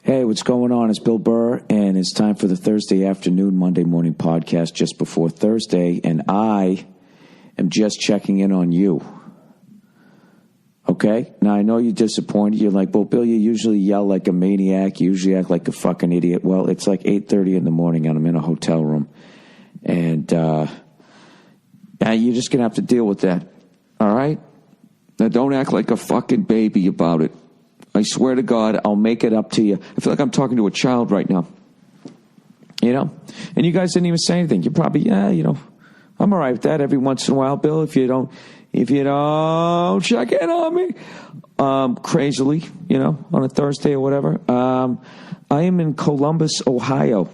Hey, what's going on? It's Bill Burr, and it's time for the Thursday afternoon, Monday morning podcast just before Thursday, and I am just checking in on you. Okay? Now, I know you're disappointed. You're like, well, Bill, you usually yell like a maniac. You usually act like a fucking idiot. Well, it's like 8:30 in the morning, and I'm in a hotel room, and you're just going to have to deal with that. All right? Now, don't act like a fucking baby about it. I swear to God, I'll make it up to you. I feel like I'm talking to a child right now. You know? And you guys didn't even say anything. You're probably, I'm all right with that every once in a while, Bill, if you don't check in on me. Crazily, on a Thursday or whatever. I am in Columbus, Ohio.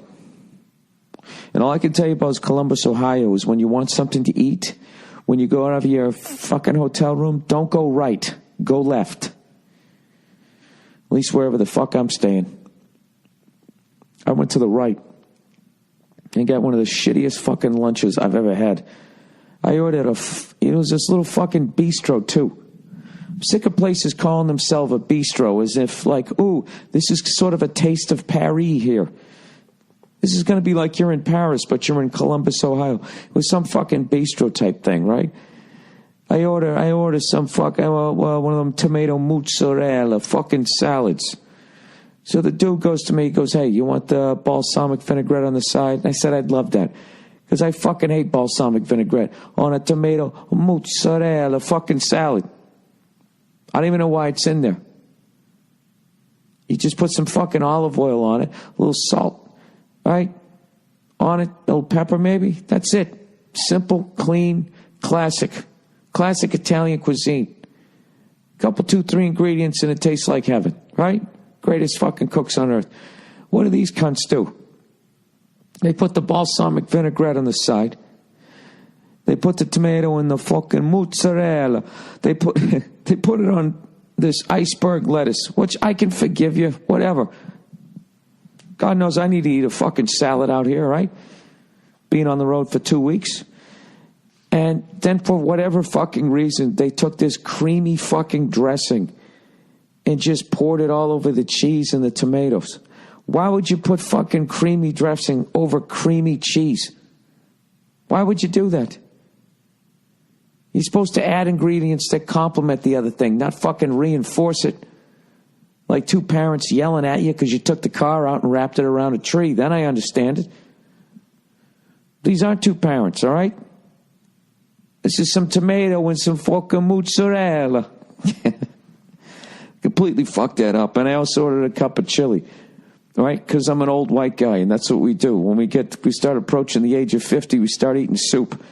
And all I can tell you about Columbus, Ohio is when you want something to eat, when you go out of your fucking hotel room, don't go right. Go left. At least wherever the fuck I'm staying. I went to the right and got one of the shittiest fucking lunches I've ever had. I ordered it was this little fucking bistro too. I'm sick of places calling themselves a bistro as if like, ooh, this is sort of a taste of Paris here. This is going to be like you're in Paris, but you're in Columbus, Ohio. It was some fucking bistro type thing, right? I order some fucking, one of them tomato mozzarella fucking salads. So the dude goes to me, he goes, hey, you want the balsamic vinaigrette on the side? And I said, I'd love that. Because I fucking hate balsamic vinaigrette on a tomato mozzarella fucking salad. I don't even know why it's in there. You just put some fucking olive oil on it, a little salt, right? On it, a little pepper maybe. That's it. Simple, clean, classic Italian cuisine. Couple, 2, 3 ingredients and it tastes like heaven, right? Greatest fucking cooks on earth. What do these cunts do? They put the balsamic vinaigrette on the side. They put the tomato in the fucking mozzarella. They put it on this iceberg lettuce, which I can forgive you, whatever. God knows I need to eat a fucking salad out here, right? Being on the road for 2 weeks. And then for whatever fucking reason, they took this creamy fucking dressing and just poured it all over the cheese and the tomatoes. Why would you put fucking creamy dressing over creamy cheese? Why would you do that? You're supposed to add ingredients that complement the other thing, not fucking reinforce it. Like two parents yelling at you because you took the car out and wrapped it around a tree. Then I understand it. These aren't two parents, all right? This is some tomato and some fucking mozzarella. Completely fucked that up. And I also ordered a cup of chili. All right? Because I'm an old white guy, and that's what we do. When we start approaching the age of 50, we start eating soup.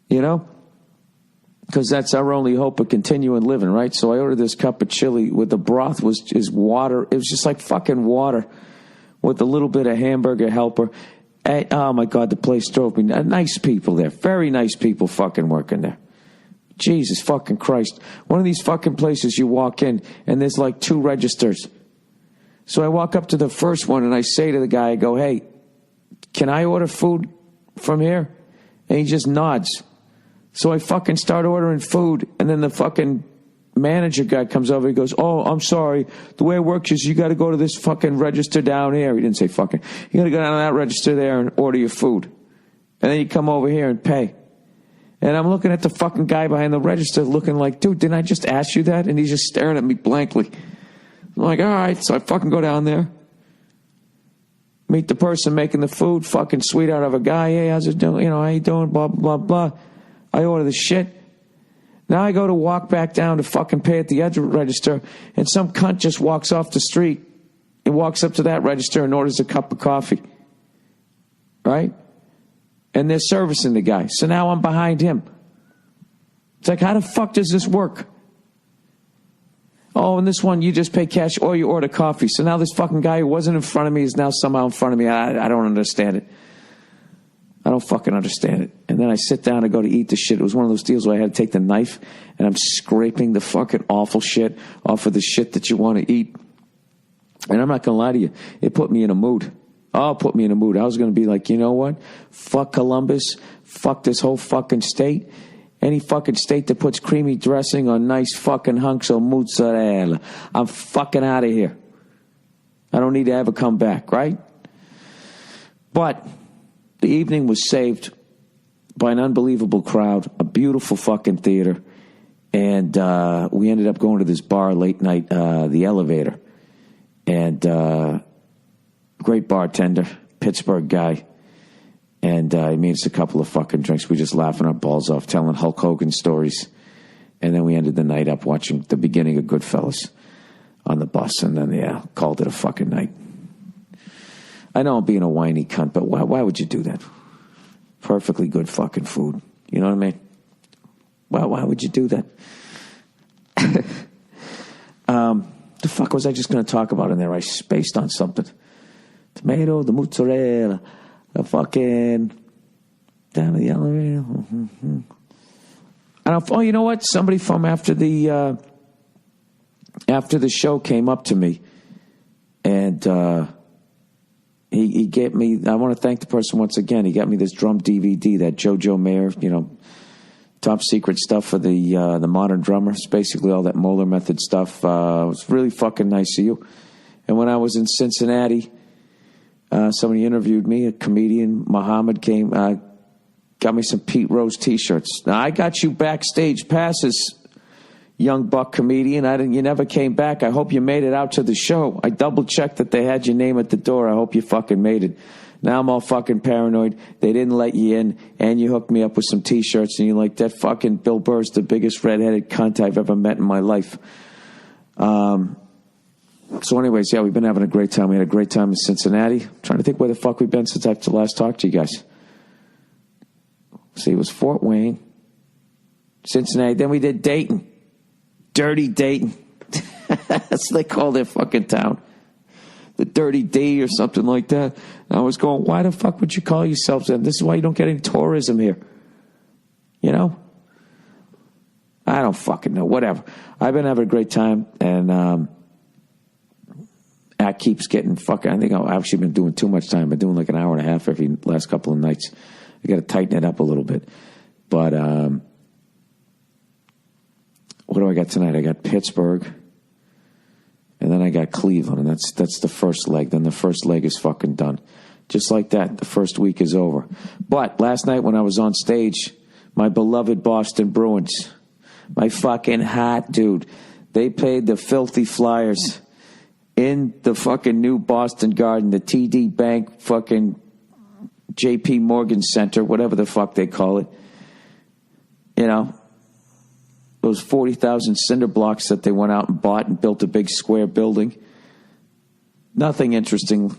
Because that's our only hope of continuing living, right? So I ordered this cup of chili with the broth is water. It was just like fucking water with a little bit of hamburger helper. Oh, my God, the place drove me. Nice people there. Very nice people fucking working there. Jesus fucking Christ. One of these fucking places you walk in, and there's like 2 registers. So I walk up to the first one, and I say to the guy, I go, hey, can I order food from here? And he just nods. So I fucking start ordering food, and then the fucking manager guy comes over. He goes, oh, I'm sorry. The way it works is you got to go to this fucking register down here. He didn't say fucking. You got to go down to that register there and order your food. And then you come over here and pay. And I'm looking at the fucking guy behind the register looking like, dude, didn't I just ask you that? And he's just staring at me blankly. I'm like, all right. So I fucking go down there. Meet the person making the food. Fucking sweetheart of a guy. Hey, how's it doing? How you doing? Blah, blah, blah. I order the shit. Now I go to walk back down to fucking pay at the edge register, and some cunt just walks off the street and walks up to that register and orders a cup of coffee. Right? And they're servicing the guy. So now I'm behind him. It's like, how the fuck does this work? Oh, and this one, you just pay cash or you order coffee. So now this fucking guy who wasn't in front of me is now somehow in front of me. I don't understand it. I don't fucking understand it. And then I sit down and go to eat the shit. It was one of those deals where I had to take the knife and I'm scraping the fucking awful shit off of the shit that you want to eat. And I'm not going to lie to you. It put me in a mood. Oh, it put me in a mood. I was going to be like, you know what? Fuck Columbus. Fuck this whole fucking state. Any fucking state that puts creamy dressing on nice fucking hunks of mozzarella. I'm fucking out of here. I don't don't need to ever come back, right? But the evening was saved by an unbelievable crowd, a beautiful fucking theater, and we ended up going to this bar late night, The Elevator, and great bartender, Pittsburgh guy, and he made us a couple of fucking drinks. We just laughing our balls off, telling Hulk Hogan stories, and then we ended the night up watching the beginning of Goodfellas on the bus, and then, called it a fucking night. I know I'm being a whiny cunt, but why would you do that? Perfectly good fucking food. You know what I mean? Why would you do that? The fuck was I just going to talk about in there? I spaced on something. Tomato, the mozzarella, the fucking down the elevator. Oh, you know what? Somebody from after the show came up to me, and he gave me. I want to thank the person once again. He got me this drum DVD, that JoJo Mayer, top secret stuff for the modern drummer. It's basically all that Moeller method stuff. It was really fucking nice of you. And when I was in Cincinnati, somebody interviewed me, a comedian, Muhammad, came, got me some Pete Rose t-shirts. Now, I got you backstage passes, young buck comedian. You never came back. I hope you made it out to the show. I double-checked that they had your name at the door. I hope you fucking made it. Now I'm all fucking paranoid. They didn't let you in, and you hooked me up with some t-shirts, and you're like, that fucking Bill Burr's the biggest redheaded cunt I've ever met in my life. So anyways, we've been having a great time. We had a great time in Cincinnati. I'm trying to think where the fuck we've been since I've last talked to you guys. See, it was Fort Wayne, Cincinnati. Then we did Dayton. Dirty Dayton. That's what they call their fucking town. The Dirty D or something like that. And I was going, why the fuck would you call yourselves that? This is why you don't get any tourism here. I don't fucking know. Whatever. I've been having a great time, and that keeps getting fucking. I think I've actually been doing too much time. I've been doing like an hour and a half every last couple of nights. I got to tighten it up a little bit. But what do I got tonight? I got Pittsburgh. And then I got Cleveland, and that's the first leg. Then the first leg is fucking done. Just like that, the first week is over. But last night when I was on stage, my beloved Boston Bruins, my fucking hot dude, they played the filthy Flyers in the fucking new Boston Garden, the TD Bank fucking JP Morgan Center, whatever the fuck they call it. Those 40,000 cinder blocks that they went out and bought and built a big square building. Nothing interesting,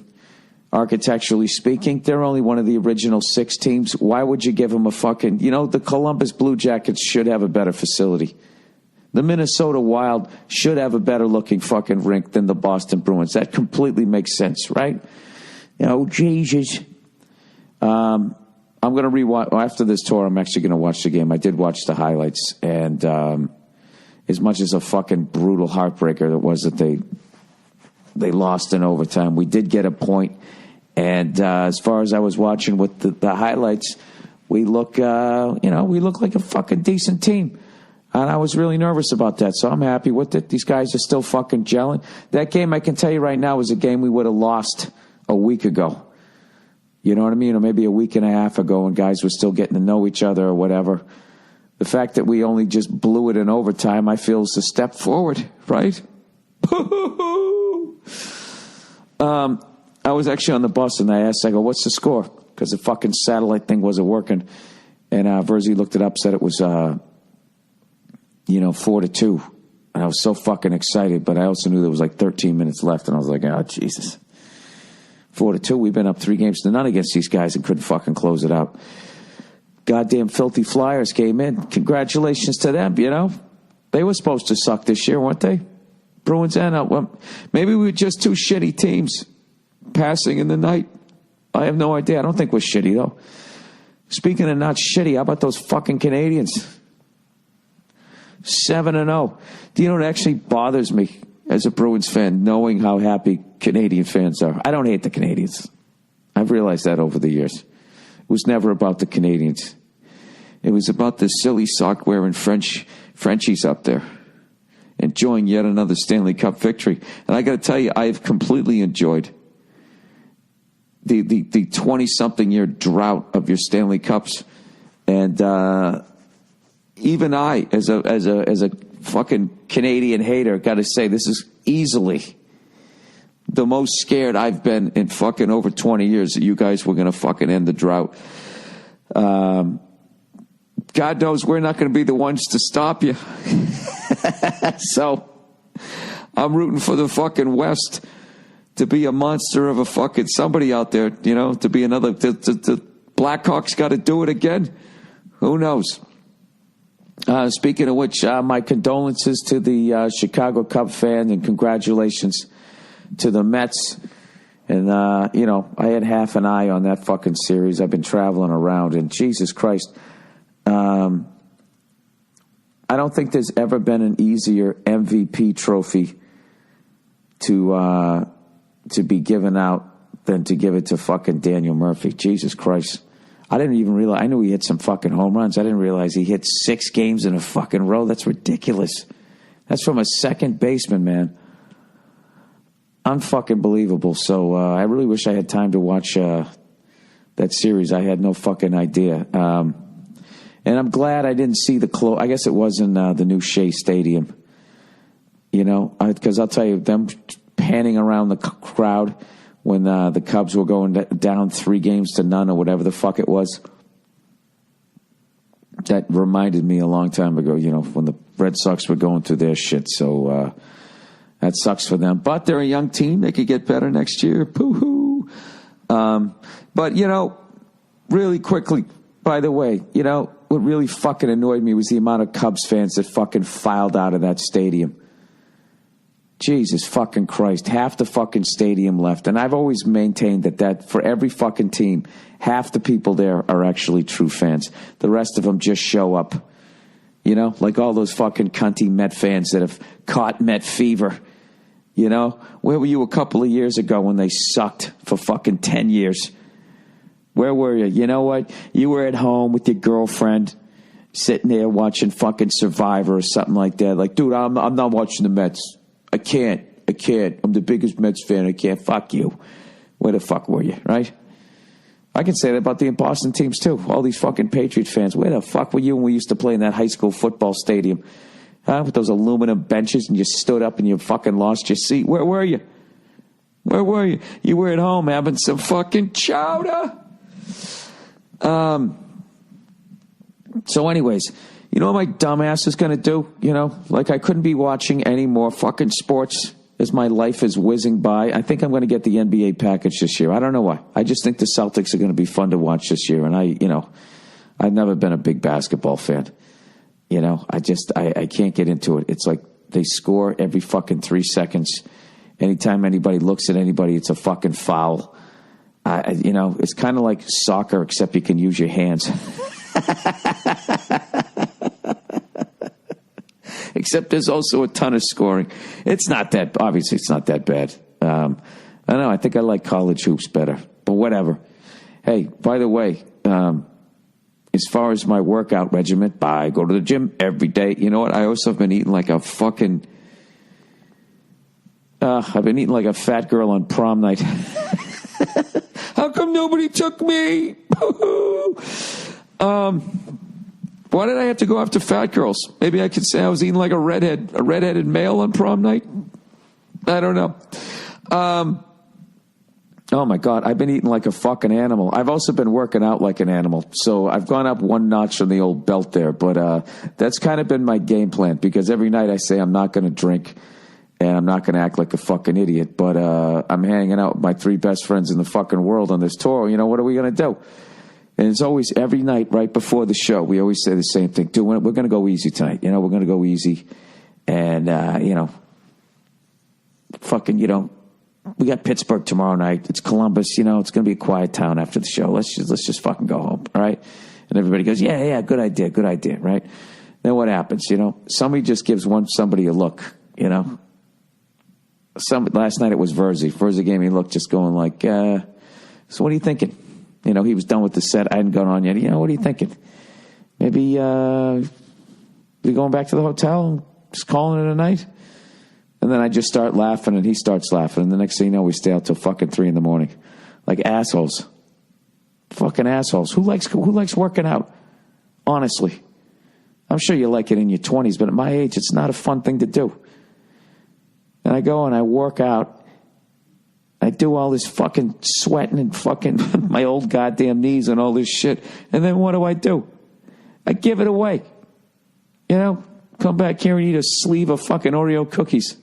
architecturally speaking. They're only one of the original 6 teams. Why would you give them a fucking... the Columbus Blue Jackets should have a better facility. The Minnesota Wild should have a better looking fucking rink than the Boston Bruins. That completely makes sense, right? Jesus. I'm going to rewatch after this tour. I'm actually going to watch the game. I did watch the highlights, and as much as a fucking brutal heartbreaker it was that they lost in overtime, we did get a point. And as far as I was watching with the highlights, we look like a fucking decent team, and I was really nervous about that. So I'm happy with it. These guys are still fucking gelling. That game, I can tell you right now, was a game we would have lost a week ago. You know what I mean? Or maybe a week and a half ago when guys were still getting to know each other or whatever. The fact that we only just blew it in overtime, I feel, is a step forward, right? I was actually on the bus, and I go, what's the score? Because the fucking satellite thing wasn't working. And Verzi looked it up, said it was, 4-2. And I was so fucking excited, but I also knew there was like 13 minutes left, and I was like, oh, Jesus. 4-2. We've been up 3 games to none against these guys and couldn't fucking close it out. Goddamn filthy Flyers came in. Congratulations to them, They were supposed to suck this year, weren't they? Bruins and maybe we were just 2 shitty teams passing in the night. I have no idea. I don't think we're shitty, though. Speaking of not shitty, how about those fucking Canadians? 7-0. Do you know what actually bothers me as a Bruins fan, knowing how happy Canadian fans are? I don't hate the Canadians. I've realized that over the years. It was never about the Canadians. It was about the silly sock-wearing Frenchies up there. enjoying yet another Stanley Cup victory. And I got to tell you, I've completely enjoyed the 20-something year drought of your Stanley Cups. And even I, as a fucking Canadian hater, got to say, this is easily the most scared I've been in fucking over 20 years that you guys were going to fucking end the drought. God knows we're not going to be the ones to stop you. So I'm rooting for the fucking West to be a monster of a fucking somebody out there, you know, to be another. The Blackhawks got to do it again. Who knows? Speaking of which, my condolences to the Chicago Cub fan and congratulations to the Mets. And, you know, I had half an eye on that fucking series. I've been traveling around, and Jesus Christ, I don't think there's ever been an easier MVP trophy to be given out than to give it to fucking Daniel Murphy. Jesus Christ. I didn't even realize. I knew he hit some fucking home runs. I didn't realize he hit 6 games in a fucking row. That's ridiculous. That's from a second baseman, man. Unfucking believable. So I really wish I had time to watch that series. I had no fucking idea. And I'm glad I didn't see the I guess it was in the new Shea Stadium. You know, because I'll tell you, them panning around the crowd when the Cubs were going down 3-0 or whatever the fuck it was. That reminded me a long time ago, you know, when the Red Sox were going through their shit. So that sucks for them. But they're a young team. They could get better next year. Poo-hoo. But, you know, really quickly, by the way, you know, what really fucking annoyed me was the amount of Cubs fans that fucking filed out of that stadium. Jesus fucking Christ. Half the fucking stadium left. And I've always maintained that for every fucking team, half the people there are actually true fans. The rest of them just show up. You know, like all those fucking cunty Met fans that have caught Met fever. You know, where were you a couple of years ago when they sucked for fucking 10 years? Where were you? You know what? You were at home with your girlfriend, sitting there watching fucking Survivor or something like that. Like, dude, I'm not watching the Mets. I can't. I'm the biggest Mets fan. I can't. Fuck you. Where the fuck were you, right? I can say that about the Boston teams, too. All these fucking Patriot fans. Where the fuck were you when we used to play in that high school football stadium? Huh? With those aluminum benches and you stood up and you fucking lost your seat. Where were you? Where were you? You were at home having some fucking chowder. So anyways, you know what my dumbass is going to do? You know, like I couldn't be watching any more fucking sports as my life is whizzing by. I think I'm going to get the NBA package this year. I don't know why. I just think the Celtics are going to be fun to watch this year. And I've never been a big basketball fan. You know, I can't get into it. It's like they score every fucking 3 seconds. Anytime anybody looks at anybody, it's a fucking foul. You know, it's kind of like soccer, except you can use your hands. Except there's also a ton of scoring. Obviously it's not that bad. I don't know, I think I like college hoops better, but whatever. Hey, by the way, as far as my workout regimen, I go to the gym every day. You know what? I also have been eating like a fucking, I've been eating like a fat girl on prom night. How come nobody took me? Why did I have to go after fat girls? Maybe I could say I was eating like a redheaded male on prom night. I don't know. Oh my God, I've been eating like a fucking animal. I've also been working out like an animal. So I've gone up 1 notch on the old belt there, but that's kind of been my game plan because every night I say I'm not going to drink and I'm not going to act like a fucking idiot, but I'm hanging out with my 3 best friends in the fucking world on this tour. You know, what are we going to do? And it's always every night right before the show, we always say the same thing. Dude, we're going to go easy tonight. You know, we're going to go easy. And, you know, fucking, you know, we got Pittsburgh tomorrow night. It's Columbus. You know, it's going to be a quiet town after the show. Let's just fucking go home. All right. And everybody goes, yeah, good idea. Right. Then what happens? You know, somebody just gives somebody a look, you know. Last night it was Verzi. Verzi gave me a look just going like, so what are you thinking? You know, he was done with the set. I hadn't gone on yet. You know, what are you thinking? Maybe we going back to the hotel and Just calling it a night. And then I just start laughing, and he starts laughing. And the next thing you know, we stay out till fucking 3 a.m. Like assholes. Fucking assholes. Who likes working out? Honestly. I'm sure you like it in your 20s, but at my age, it's not a fun thing to do. And I go and I work out. I do all this fucking sweating and fucking my old goddamn knees and all this shit. And then what do? I give it away. You know, come back here and eat a sleeve of fucking Oreo cookies.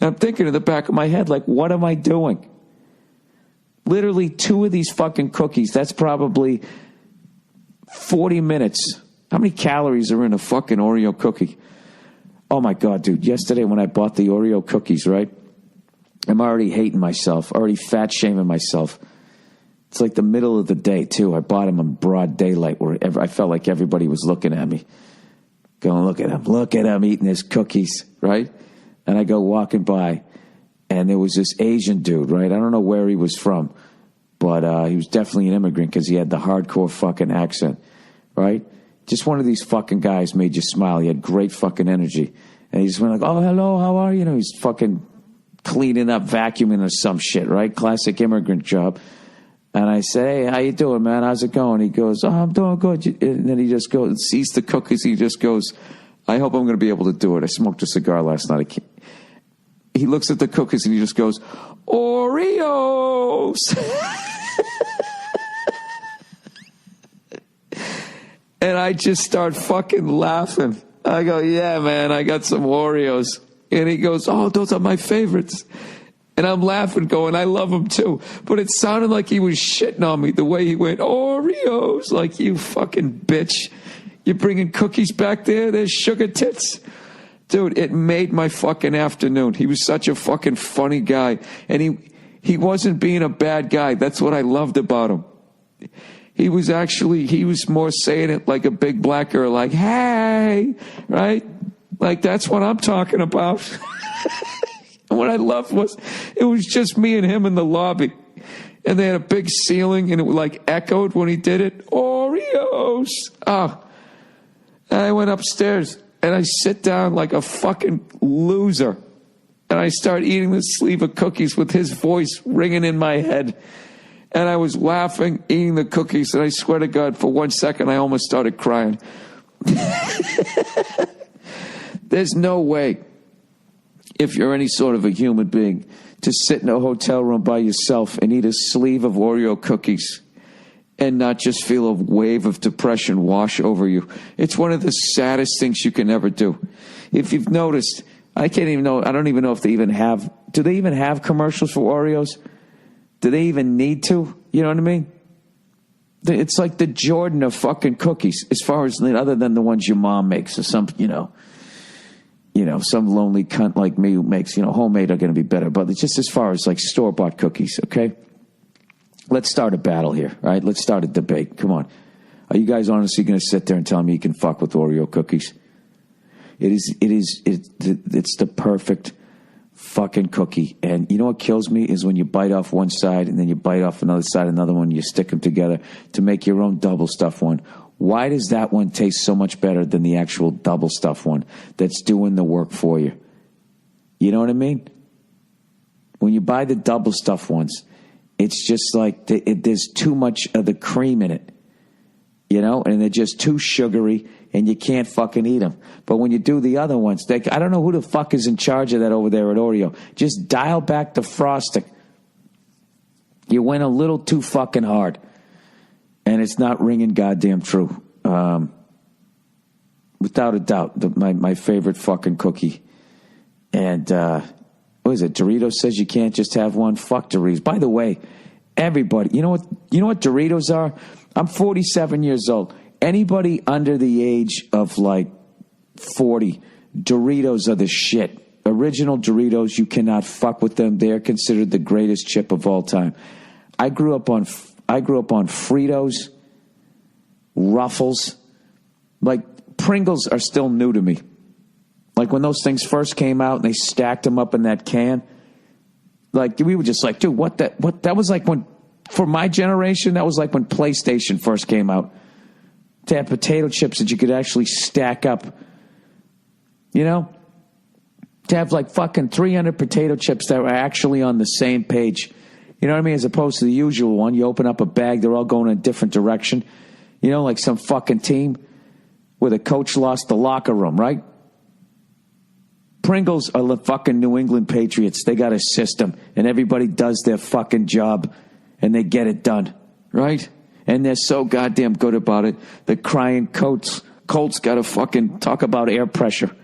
And I'm thinking in the back of my head, like, what am I doing? Literally 2 of these fucking cookies. That's probably 40 minutes. How many calories are in a fucking Oreo cookie? Oh, my God, dude. Yesterday when I bought the Oreo cookies, right? I'm already hating myself, already fat-shaming myself. It's like the middle of the day, too. I bought them in broad daylight where I felt like everybody was looking at me. Going, look at him eating his cookies, right? And I go walking by, and there was this Asian dude, right? I don't know where he was from, but he was definitely an immigrant because he had the hardcore fucking accent, right? Just one of these fucking guys made you smile. He had great fucking energy. And he just went like, oh, hello, how are you? You know, he's fucking cleaning up, vacuuming or some shit, right? Classic immigrant job. And I say, hey, how you doing, man? How's it going? He goes, oh, I'm doing good. And then he just goes and sees the cookies. He just goes, I hope I'm going to be able to do it. I smoked a cigar last night. He looks at the cookies and he just goes, Oreos! And I just start fucking laughing. I go, yeah, man, I got some Oreos. And he goes, oh, those are my favorites. And I'm laughing, going, I love them too. But it sounded like he was shitting on me the way he went, Oreos, like, you fucking bitch. You're bringing cookies back there? There's sugar tits. Dude, it made my fucking afternoon. He was such a fucking funny guy. And he wasn't being a bad guy. That's what I loved about him. He was more saying it like a big black girl, like, hey, right? Like, that's what I'm talking about. And what I loved was, it was just me and him in the lobby. And they had a big ceiling, and it like echoed when he did it. Oreos. And I went upstairs, and I sit down like a fucking loser. And I start eating this sleeve of cookies with his voice ringing in my head. And I was laughing, eating the cookies, and I swear to God, for 1 second, I almost started crying. There's no way, if you're any sort of a human being, to sit in a hotel room by yourself and eat a sleeve of Oreo cookies and not just feel a wave of depression wash over you. It's one of the saddest things you can ever do. If you've noticed, I don't even know if they even have, do they even have commercials for Oreos? Do they even need to? You know what I mean? It's like the Jordan of fucking cookies, as far as, other than the ones your mom makes or some, some lonely cunt like me who makes, homemade are going to be better. But it's just as far as like store-bought cookies, okay? Let's start a battle here, all right? Let's start a debate. Come on. Are you guys honestly going to sit there and tell me you can fuck with Oreo cookies? It's the perfect fucking cookie. And you know what kills me is when you bite off one side and then you bite off another side, another one, you stick them together to make your own double stuff one. Why does that one taste so much better than the actual double stuff one that's doing the work for you? You know what I mean? When you buy the double stuff ones, it's just like there's too much of the cream in it, and they're just too sugary and you can't fucking eat them. But when you do the other ones, I don't know who the fuck is in charge of that over there at Oreo. Just dial back the frosting. You went a little too fucking hard. And it's not ringing goddamn true. Without a doubt, my favorite fucking cookie. And, what is it? Doritos says you can't just have one. Fuck Doritos. By the way, everybody, you know what Doritos are? I'm 47 years old. Anybody under the age of like 40, Doritos are the shit. Original Doritos, you cannot fuck with them. They're considered the greatest chip of all time. I grew up on Fritos, Ruffles. Like, Pringles are still new to me. Like, when those things first came out and they stacked them up in that can, like, we were just like, dude, that was like when, for my generation, that was like when PlayStation first came out. To have potato chips that you could actually stack up You know? To have like fucking 300 potato chips that are actually on the same page. You know what I mean? As opposed to the usual one. You open up a bag, they're all going in a different direction. You know, like some fucking team where the coach lost the locker room, right? Pringles are the fucking New England Patriots. They got a system, and everybody does their fucking job, and they get it done, right? And they're so goddamn good about it. The crying Colts got to fucking talk about air pressure.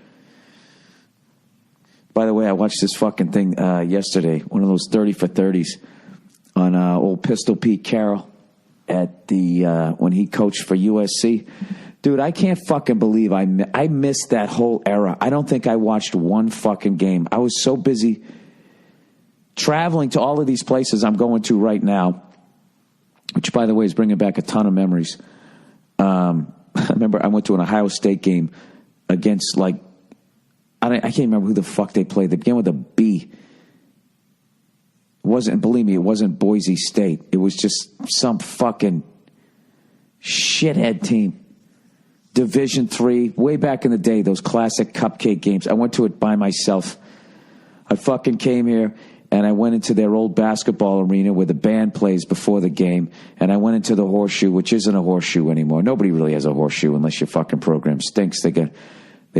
By the way, I watched this fucking thing yesterday, one of those 30 for 30s on old Pistol Pete Carroll at the when he coached for USC. Dude, I can't fucking believe I missed that whole era. I don't think I watched one fucking game. I was so busy traveling to all of these places I'm going to right now, which, by the way, is bringing back a ton of memories. I remember I went to an Ohio State game against, like, I can't remember who the fuck they played. They began with a B. Believe me, it wasn't Boise State. It was just some fucking shithead team. Division III, way back in the day, those classic cupcake games. I went to it by myself. I fucking came here, and I went into their old basketball arena where the band plays before the game, and I went into the horseshoe, which isn't a horseshoe anymore. Nobody really has a horseshoe unless your fucking program stinks. They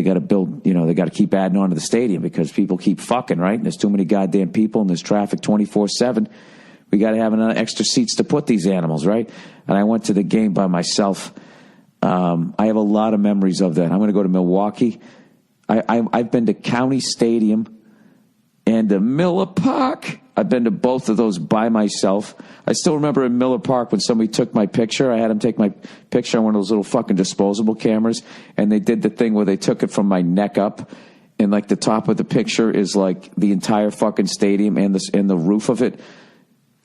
got to build, you know, they got to keep adding on to the stadium because people keep fucking, right? And there's too many goddamn people and there's traffic 24/7. We got to have enough extra seats to put these animals, right? And I went to the game by myself. I have a lot of memories of that. I'm going to go to Milwaukee. I've been to County Stadium and to Miller Park. I've been to both of those by myself. I still remember in Miller Park when somebody took my picture. I had them take my picture on one of those little fucking disposable cameras, and they did the thing where they took it from my neck up, and like the top of the picture is like the entire fucking stadium and the roof of it.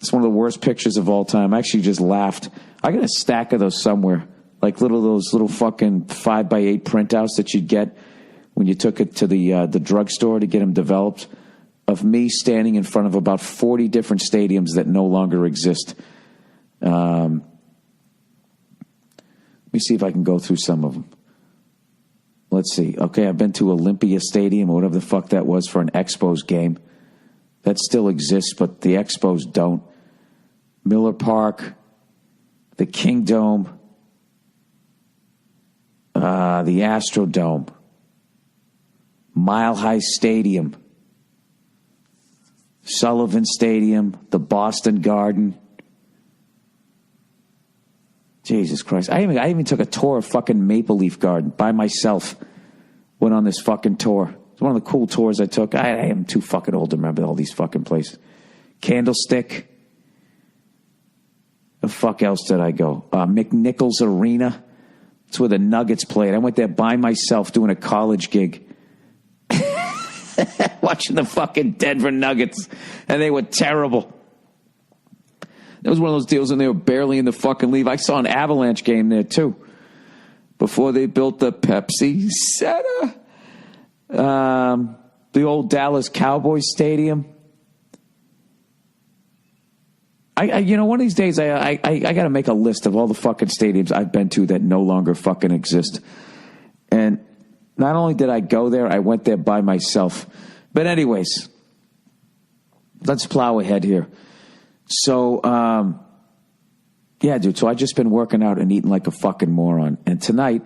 It's one of the worst pictures of all time. I actually just laughed. I got a stack of those somewhere, like those little fucking 5x8 printouts that you'd get when you took it to the drugstore to get them developed, of me standing in front of about 40 different stadiums that no longer exist. Let me see if I can go through some of them. Let's see. Okay, I've been to Olympia Stadium, or whatever the fuck that was, for an Expos game. That still exists, but the Expos don't. Miller Park, the Kingdome, the Astrodome, Mile High Stadium, Sullivan Stadium, the Boston Garden. Jesus Christ. I even took a tour of fucking Maple Leaf Garden by myself. Went on this fucking tour. It's one of the cool tours I took. I am too fucking old to remember all these fucking places. Candlestick. The fuck else did I go? McNichols Arena. It's where the Nuggets played. I went there by myself doing a college gig. Watching the fucking Denver Nuggets, and they were terrible. It was one of those deals, and they were barely in the fucking league. I saw an Avalanche game there too, before they built the Pepsi Center, the old Dallas Cowboys Stadium. One of these days, I got to make a list of all the fucking stadiums I've been to that no longer fucking exist, and. Not only did I go there, I went there by myself. But anyways, let's plow ahead here. So, yeah, dude, so I've just been working out and eating like a fucking moron. And tonight,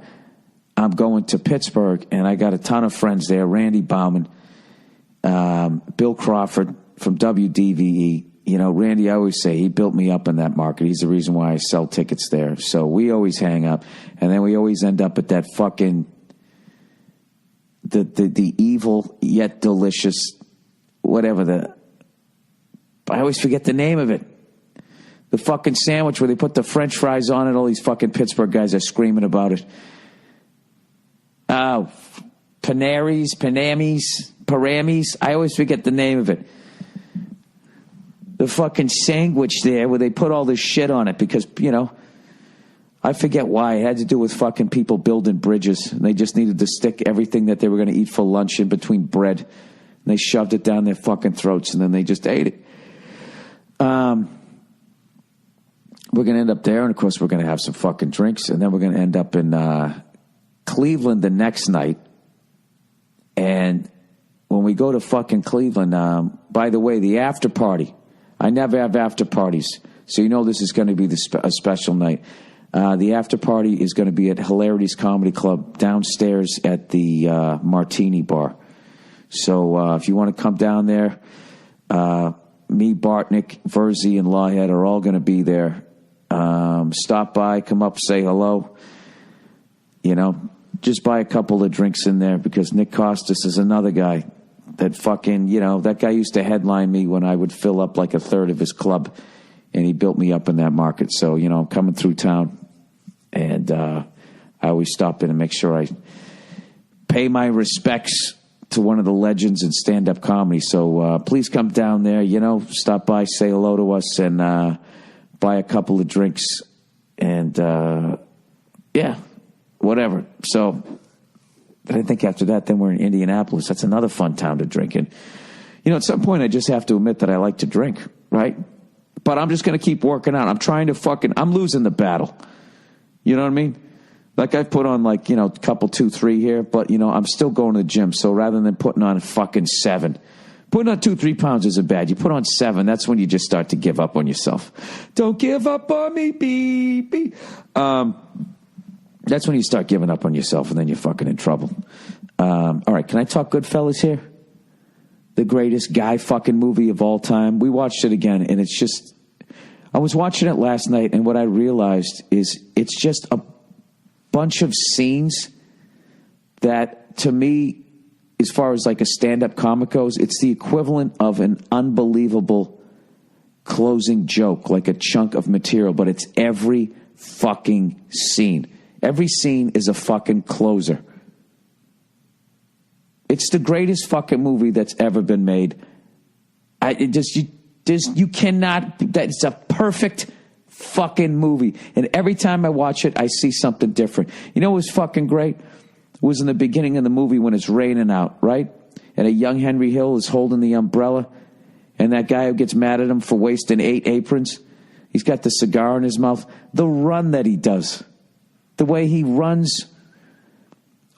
I'm going to Pittsburgh, and I got a ton of friends there. Randy Bauman, Bill Crawford from WDVE. You know, Randy, I always say, he built me up in that market. He's the reason why I sell tickets there. So we always hang up, and then we always end up at that fucking... The evil yet delicious, whatever I always forget the name of it. The fucking sandwich where they put the French fries on it. All these fucking Pittsburgh guys are screaming about it. Oh, Panamis. I always forget the name of it. The fucking sandwich there where they put all this shit on it because, you know, I forget why. It had to do with fucking people building bridges. And they just needed to stick everything that they were going to eat for lunch in between bread. And they shoved it down their fucking throats, and then they just ate it. We're going to end up there, and of course we're going to have some fucking drinks. And then we're going to end up in Cleveland the next night. when we go to fucking Cleveland, by the way, the after party, I never have after parties, so you know this is going to be a special night. The after party is going to be at Hilarity's Comedy Club downstairs at the Martini Bar. So if you want to come down there, me, Bartnick, Verzi, and Lawhead are all going to be there. Stop by, come up, say hello. You know, just buy a couple of drinks in there because Nick Costas is another guy that fucking, you know, that guy used to headline me when I would fill up like a third of his club, and he built me up in that market. So, you know, I'm coming through town, and I always stop in and make sure I pay my respects to one of the legends in stand-up comedy. So please come down there, you know, stop by, say hello to us, and buy a couple of drinks, and yeah, whatever. So I think after that, then we're in Indianapolis. That's another fun town to drink in. You know, at some point, I just have to admit that I like to drink, right? But I'm just going to keep working out. I'm losing the battle. You know what I mean? Like, I've put on, like, you know, a couple, 2, 3 here, but, you know, I'm still going to the gym. So rather than putting on fucking 7, putting on 2, 3 pounds isn't bad. You put on 7, that's when you just start to give up on yourself. Don't give up on me, baby. That's when you start giving up on yourself, and then you're fucking in trouble. All right, can I talk Goodfellas here? The greatest guy fucking movie of all time. We watched it again, and it's just... I was watching it last night, and what I realized is it's just a bunch of scenes that, to me, as far as like a stand-up comic goes, it's the equivalent of an unbelievable closing joke, like a chunk of material, but it's every fucking scene. Every scene is a fucking closer. It's the greatest fucking movie that's ever been made. You cannot, that's a perfect fucking movie. And every time I watch it, I see something different. You know what was fucking great? It was in the beginning of the movie when it's raining out, right? And a young Henry Hill is holding the umbrella, and that guy who gets mad at him for wasting 8 aprons, he's got the cigar in his mouth. The run that he does, the way he runs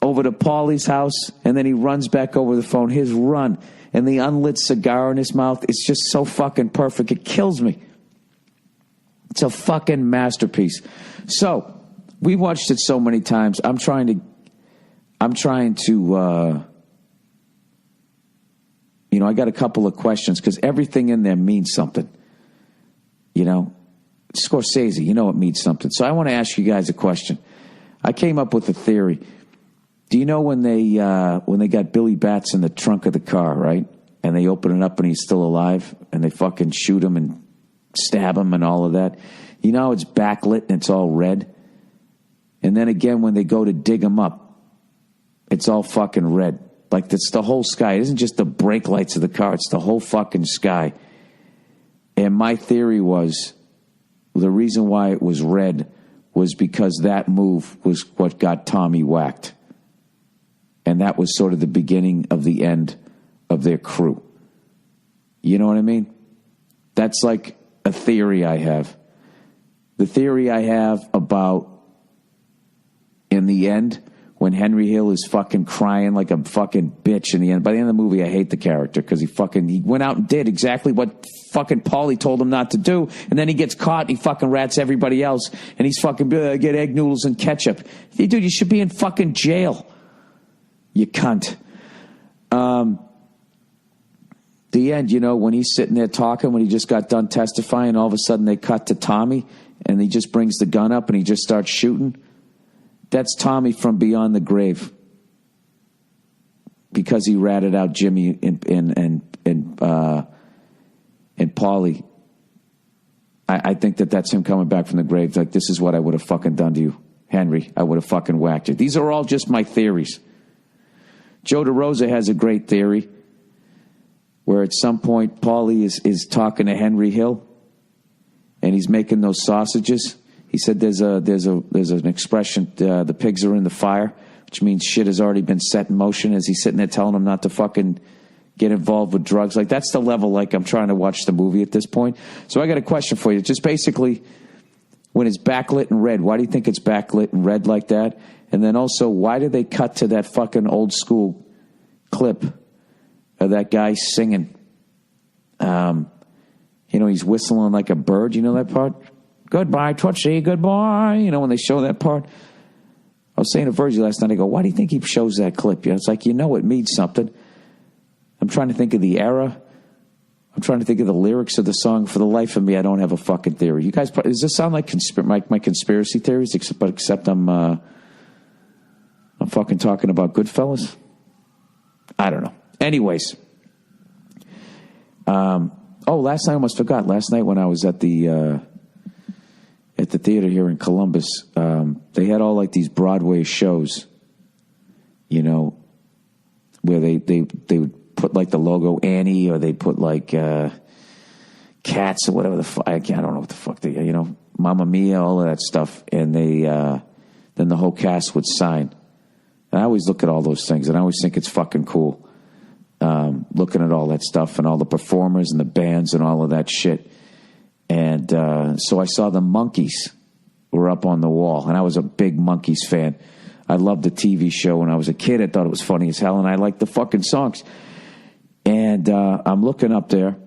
over to Paulie's house, and then he runs back over the phone, his run, and the unlit cigar in his mouth, it's just so fucking perfect. It kills me. It's a fucking masterpiece. So, we watched it so many times. I'm trying to, you know, I got a couple of questions because everything in there means something. You know, Scorsese, you know it means something. So I want to ask you guys a question. I came up with a theory. Do you know when they got Billy Bats in the trunk of the car, right? And they open it up and he's still alive, and they fucking shoot him and stab him and all of that. You know, it's backlit and it's all red. And then again, when they go to dig him up, it's all fucking red. Like, it's the whole sky. It isn't just the brake lights of the car. It's the whole fucking sky. And my theory was, the reason why it was red was because that move was what got Tommy whacked. And that was sort of the beginning of the end of their crew. You know what I mean? That's like a theory I have. The theory I have about, in the end, when Henry Hill is fucking crying like a fucking bitch in the end. By the end of the movie, I hate the character because he went out and did exactly what fucking Paulie told him not to do, and then he gets caught and he fucking rats everybody else, and he's fucking, get egg noodles and ketchup. Hey, dude, you should be in fucking jail. You cunt. The end, you know, when he's sitting there talking, when he just got done testifying, all of a sudden they cut to Tommy, and he just brings the gun up and he just starts shooting. That's Tommy from beyond the grave, because he ratted out Jimmy and Paulie. I think that's him coming back from the grave. Like, this is what I would have fucking done to you, Henry. I would have fucking whacked you. These are all just my theories. Joe DeRosa has a great theory where at some point Paulie is talking to Henry Hill, and he's making those sausages. He said there's an expression, the pigs are in the fire, which means shit has already been set in motion, as he's sitting there telling him not to fucking get involved with drugs. Like, that's the level, like, I'm trying to watch the movie at this point. So I got a question for you. Just basically, when it's backlit and red, why do you think it's backlit and red like that? And then also, why did they cut to that fucking old school clip of that guy singing. He's whistling like a bird. You know that part? Goodbye, Tootsie, goodbye. When they show that part. I was saying to Virgie last night, I go, why do you think he shows that clip? It's like, it means something. I'm trying to think of the era. I'm trying to think of the lyrics of the song. For the life of me, I don't have a fucking theory. You guys, does this sound like my conspiracy theories? Except I'm fucking talking about Goodfellas? I don't know. Anyways. Last night I almost forgot. Last night when I was at the theater here in Columbus, they had all like these Broadway shows, where they would put like the logo Annie, or they put like Cats or whatever the fuck. I don't know what the fuck they, Mamma Mia, all of that stuff. And they then the whole cast would sign. And I always look at all those things, and I always think it's fucking cool. Looking at all that stuff and all the performers and the bands and all of that shit. And so I saw the Monkees were up on the wall, and I was a big Monkees fan. I loved the TV show when I was a kid. I thought it was funny as hell, and I liked the fucking songs. And I'm looking up there,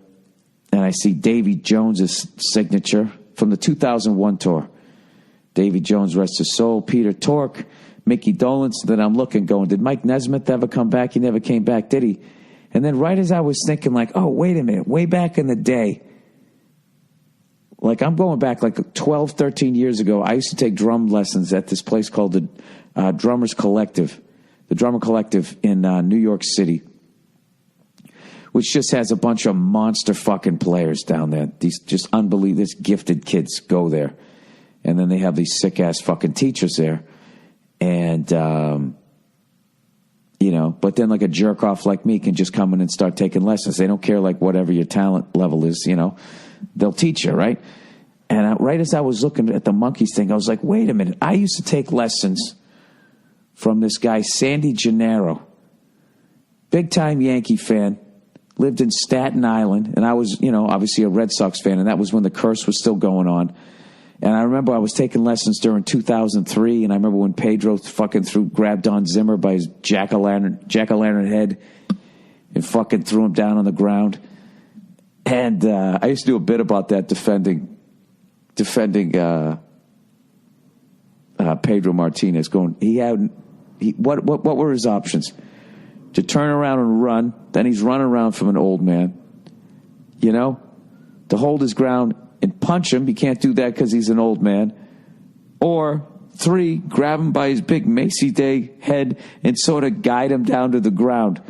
and I see Davy Jones's signature from the 2001 tour. Davy Jones, rest his soul. Peter Tork, Mickey Dolenz. Then I'm looking, going, did Mike Nesmith ever come back? He never came back, did he? And then right as I was thinking, like, oh, wait a minute, way back in the day, like I'm going back like 12, 13 years ago, I used to take drum lessons at this place called the Drummers Collective, the Drummer Collective in New York City, which just has a bunch of monster fucking players down there. These just unbelievable, these gifted kids go there. And then they have these sick-ass fucking teachers there. And, but then like a jerk-off like me can just come in and start taking lessons. They don't care like whatever your talent level is, they'll teach you, right? And right as I was looking at the Monkees thing, I was like, wait a minute. I used to take lessons from this guy, Sandy Gennaro, big-time Yankee fan, lived in Staten Island, and I was, obviously a Red Sox fan, and that was when the curse was still going on. And I remember I was taking lessons during 2003, and I remember when Pedro fucking grabbed Don Zimmer by his jack-o'-lantern head and fucking threw him down on the ground. And I used to do a bit about that, defending Pedro Martinez. What were his options? To turn around and run, then he's running around from an old man, to hold his ground and punch him. He can't do that because he's an old man. Or 3, grab him by his big Macy Day head and sort of guide him down to the ground.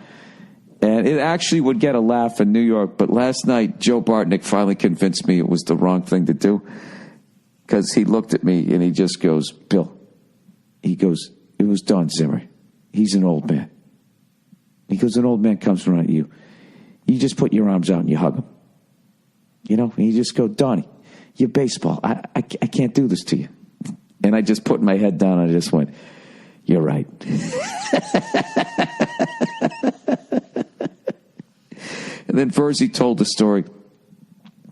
And it actually would get a laugh in New York. But last night, Joe Bartnick finally convinced me it was the wrong thing to do. Because he looked at me and he just goes, Bill, he goes, it was Don Zimmer. He's an old man. He goes, an old man comes around you. You just put your arms out and you hug him. And you just go, Donnie, you're baseball. I can't do this to you. And I just put my head down and I just went, you're right. And then Verzi told the story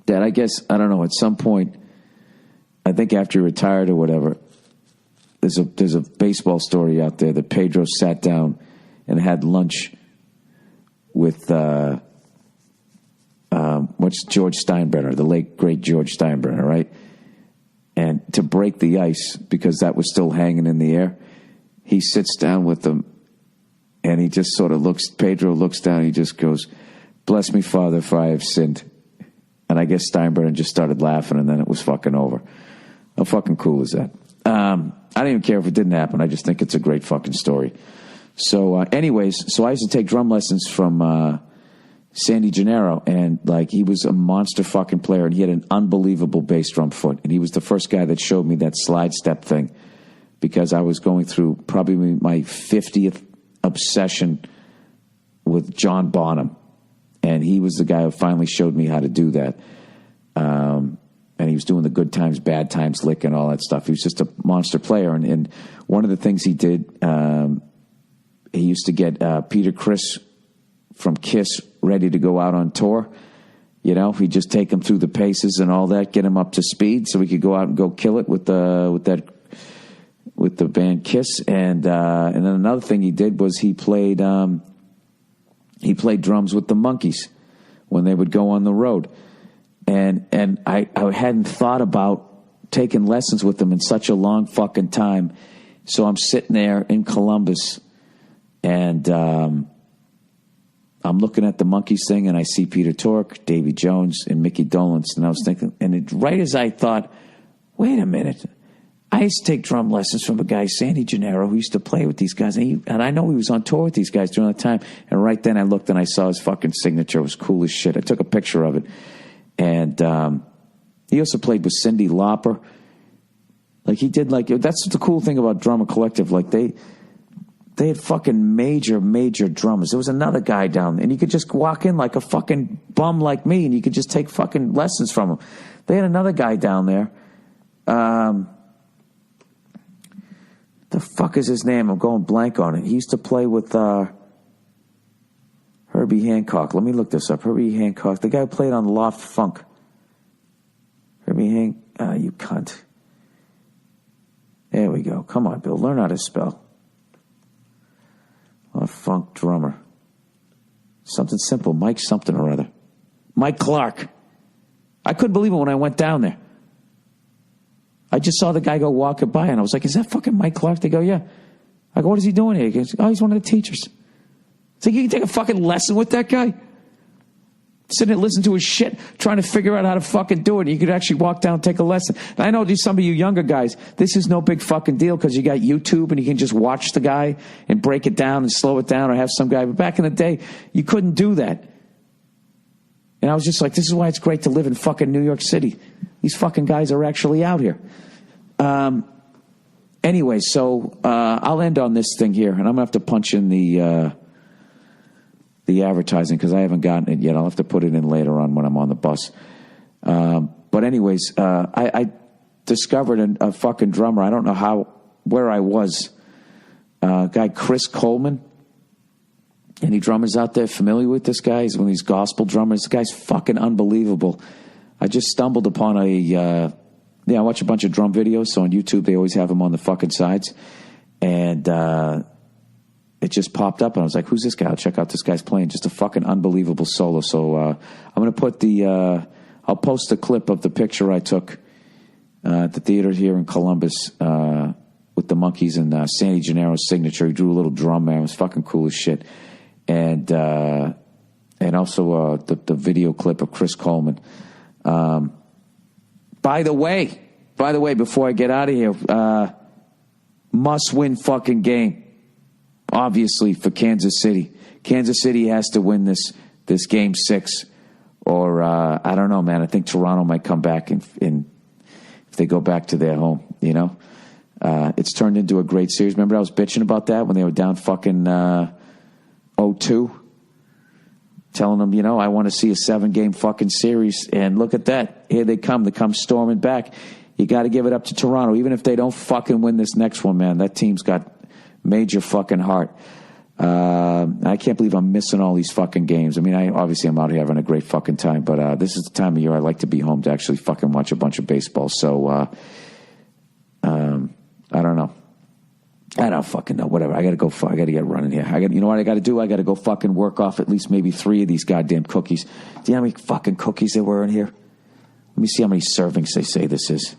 that I guess, I don't know, at some point, I think after he retired or whatever, there's a baseball story out there that Pedro sat down and had lunch with what's George Steinbrenner, the late great George Steinbrenner, right? And to break the ice, because that was still hanging in the air, he sits down with them and he just sort of Pedro looks down and he just goes, bless me, Father, for I have sinned. And I guess Steinbrenner just started laughing and then it was fucking over. How fucking cool is that? I don't even care if it didn't happen. I just think it's a great fucking story. So anyways, so I used to take drum lessons from Sandy Gennaro, and like he was a monster fucking player, and he had an unbelievable bass drum foot, and he was the first guy that showed me that slide step thing, because I was going through probably my 50th obsession with John Bonham, and he was the guy who finally showed me how to do that. And he was doing the good times, bad times lick and all that stuff. He was just a monster player, and one of the things he did, he used to get Peter Criss from Kiss ready to go out on tour. He'd just take him through the paces and all that, get him up to speed so we could go out and go kill it with the band Kiss. And then another thing he did was he played he played drums with the Monkees when they would go on the road. And I hadn't thought about taking lessons with him in such a long fucking time. So I'm sitting there in Columbus, and I'm looking at the Monkees thing, and I see Peter Tork, Davy Jones, and Mickey Dolenz. And I was thinking, right as I thought, wait a minute, I used to take drum lessons from a guy, Sandy Gennaro, who used to play with these guys. And I know he was on tour with these guys during that time. And right then I looked and I saw his fucking signature. It was cool as shit. I took a picture of it. And he also played with Cyndi Lauper. Like, he did, like, that's the cool thing about Drummer Collective. Like, they had fucking major drummers. There was another guy down there, and you could just walk in like a fucking bum like me, and you could just take fucking lessons from him. They had another guy down there. The fuck is his name? I'm going blank on it. He used to play with Herbie Hancock. Let me look this up. Herbie Hancock. The guy who played on Loft Funk. Herbie Hancock. You cunt. There we go. Come on, Bill. Learn how to spell. Loft Funk drummer. Something simple. Mike something or other. Mike Clark. I couldn't believe it when I went down there. I just saw the guy go walking by, and I was like, is that fucking Mike Clark? They go, yeah. I go, what is he doing here? He goes, oh, he's one of the teachers. So you can take a fucking lesson with that guy? Sitting there listening to his shit, trying to figure out how to fucking do it. You could actually walk down and take a lesson. And I know some of you younger guys, this is no big fucking deal because you got YouTube and you can just watch the guy and break it down and slow it down or have some guy. But back in the day, you couldn't do that. And I was just like, this is why it's great to live in fucking New York City. These fucking guys are actually out here. Anyway, so I'll end on this thing here, and I'm going to have to punch in the advertising because I haven't gotten it yet. I'll have to put it in later on when I'm on the bus. But anyways, I discovered a fucking drummer. I don't know where I was. Guy Chris Coleman. Any drummers out there familiar with this guy? He's one of these gospel drummers. This guy's fucking unbelievable. I just stumbled upon I watch a bunch of drum videos. So on YouTube, they always have them on the fucking sides. And it just popped up, and I was like, who's this guy? I'll check out this guy's playing. Just a fucking unbelievable solo. So I'm going to put I'll post a clip of the picture I took at the theater here in Columbus with the Monkees and Sandy Gennaro's signature. He drew a little drum, man. It was fucking cool as shit. And also the video clip of Chris Coleman. By the way, before I get out of here, must win fucking game, obviously, for Kansas City. Kansas City has to win this game 6, or I don't know, man. I think Toronto might come back and if they go back to their home, you know. It's turned into a great series. Remember I was bitching about that when they were down fucking 0-2? Telling them, you know, I want to see a 7-game fucking series. And look at that. Here they come. They come storming back. You got to give it up to Toronto. Even if they don't fucking win this next one, man, that team's got major fucking heart. I can't believe I'm missing all these fucking games. I mean, obviously I'm out here having a great fucking time, but this is the time of year I like to be home to actually fucking watch a bunch of baseball. So, I don't know. I don't fucking know. Whatever. I got to get running here. You know what I got to do? I got to go fucking work off at least maybe 3 of these goddamn cookies. Do you know how many fucking cookies there were in here? Let me see how many servings they say this is.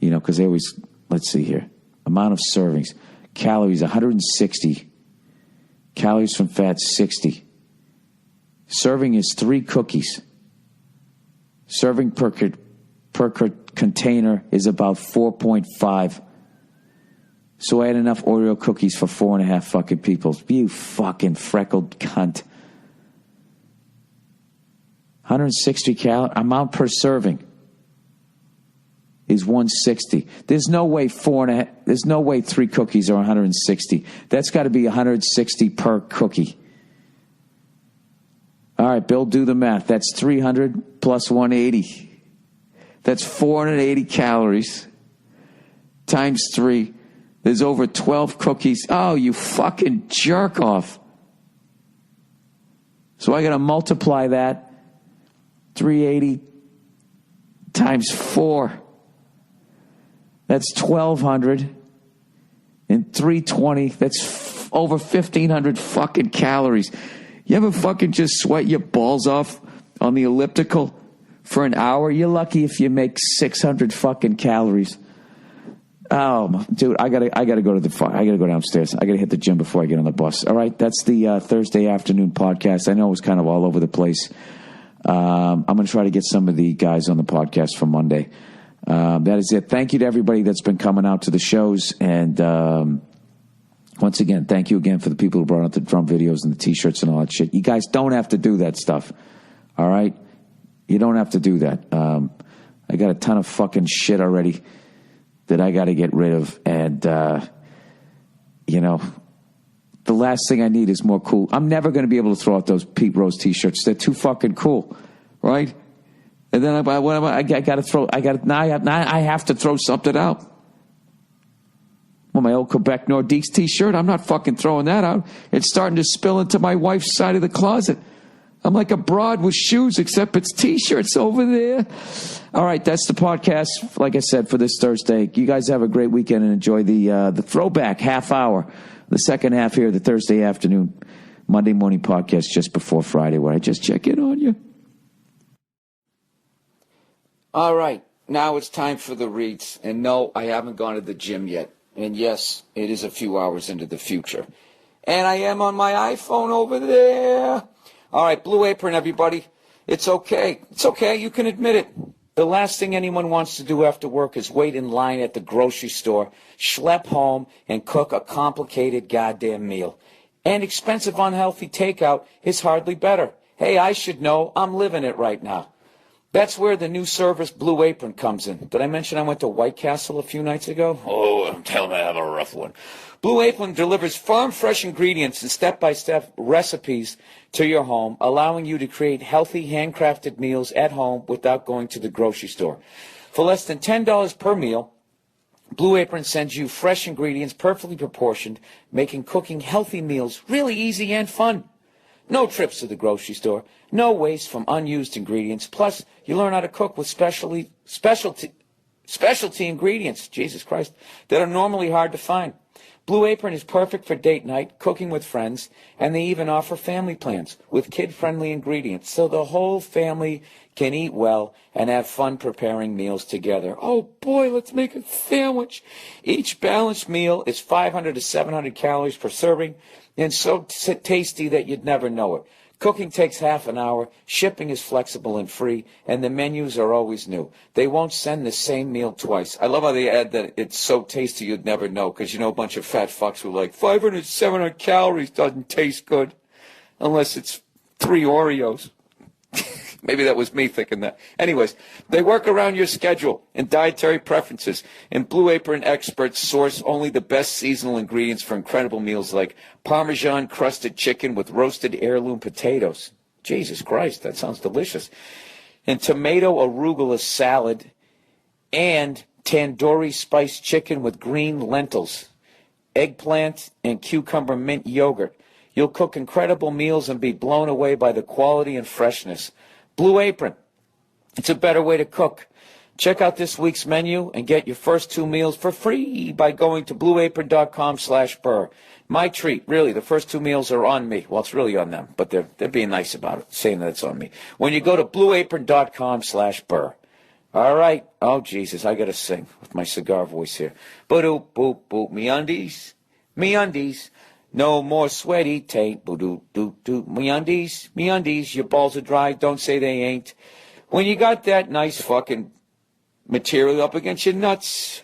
You know, because they always, let's see here. Amount of servings. Calories, 160. Calories from fat, 60. Serving is 3 cookies. Serving per container is about 4.5. So I had enough Oreo cookies for 4.5 fucking people. You fucking freckled cunt. 160 calories. Amount per serving is 160. There's no way 4.5. There's no way 3 cookies are 160. That's got to be 160 per cookie. All right, Bill, do the math. That's 300 plus 180. That's 480 calories times 3. There's over 12 cookies. Oh, you fucking jerk off. So I got to multiply that. 380 times 4. That's 1,200. And 320, that's over 1,500 fucking calories. You ever fucking just sweat your balls off on the elliptical for an hour? You're lucky if you make 600 fucking calories. Oh, dude, I gotta go downstairs. I gotta hit the gym before I get on the bus. All right, that's the Thursday afternoon podcast. I know it was kind of all over the place. I'm gonna try to get some of the guys on the podcast for Monday. That is it. Thank you to everybody that's been coming out to the shows, and once again, thank you again for the people who brought out the drum videos and the T-shirts and all that shit. You guys don't have to do that stuff. All right, you don't have to do that. I got a ton of fucking shit already that I got to get rid of. And, the last thing I need is more cool. I'm never going to be able to throw out those Pete Rose T-shirts. They're too fucking cool, right? And then I have to throw something out. Well, my old Quebec Nordiques T-shirt, I'm not fucking throwing that out. It's starting to spill into my wife's side of the closet. I'm like a broad with shoes, except it's T-shirts over there. All right, that's the podcast, like I said, for this Thursday. You guys have a great weekend and enjoy the throwback half hour, the second half here, the Thursday afternoon, Monday morning podcast just before Friday, where I just check in on you. All right, now it's time for the reads. And no, I haven't gone to the gym yet. And yes, it is a few hours into the future. And I am on my iPhone over there. All right, Blue Apron, everybody. It's okay. It's okay. You can admit it. The last thing anyone wants to do after work is wait in line at the grocery store, schlep home, and cook a complicated goddamn meal. And expensive, unhealthy takeout is hardly better. Hey, I should know. I'm living it right now. That's where the new service Blue Apron comes in. Did I mention I went to White Castle a few nights ago? Oh, I'm telling you, I have a rough one. Blue Apron delivers farm-fresh ingredients and step-by-step recipes to your home, allowing you to create healthy, handcrafted meals at home without going to the grocery store. For less than $10 per meal, Blue Apron sends you fresh ingredients perfectly proportioned, making cooking healthy meals really easy and fun. No trips to the grocery store, no waste from unused ingredients. Plus, you learn how to cook with specialty ingredients, Jesus Christ, that are normally hard to find. Blue Apron is perfect for date night, cooking with friends, and they even offer family plans with kid-friendly ingredients so the whole family can eat well and have fun preparing meals together. Oh boy, let's make a sandwich. Each balanced meal is 500 to 700 calories per serving and so tasty that you'd never know it. Cooking takes half an hour, shipping is flexible and free, and the menus are always new. They won't send the same meal twice. I love how they add that it's so tasty you'd never know, because you know a bunch of fat fucks who are like, 500, 700 calories doesn't taste good, unless it's 3 Oreos. Maybe that was me thinking that. Anyways, they work around your schedule and dietary preferences, and Blue Apron experts source only the best seasonal ingredients for incredible meals like Parmesan-crusted chicken with roasted heirloom potatoes. Jesus Christ, that sounds delicious. And tomato arugula salad and tandoori spiced chicken with green lentils, eggplant, and cucumber mint yogurt. You'll cook incredible meals and be blown away by the quality and freshness. Blue Apron. It's a better way to cook. Check out this week's menu and get your first 2 meals for free by going to blueapron.com/Burr. My treat, really, the first 2 meals are on me. Well, it's really on them, but they're being nice about it, saying that it's on me. When you go to blueapron.com/Burr. All right. Oh, Jesus, I got to sing with my cigar voice here. Boop, boop, boop, me undies, me undies. No more sweaty taint. Boo-doo-doo-doo. Me undies, your balls are dry. Don't say they ain't. When you got that nice fucking material up against your nuts,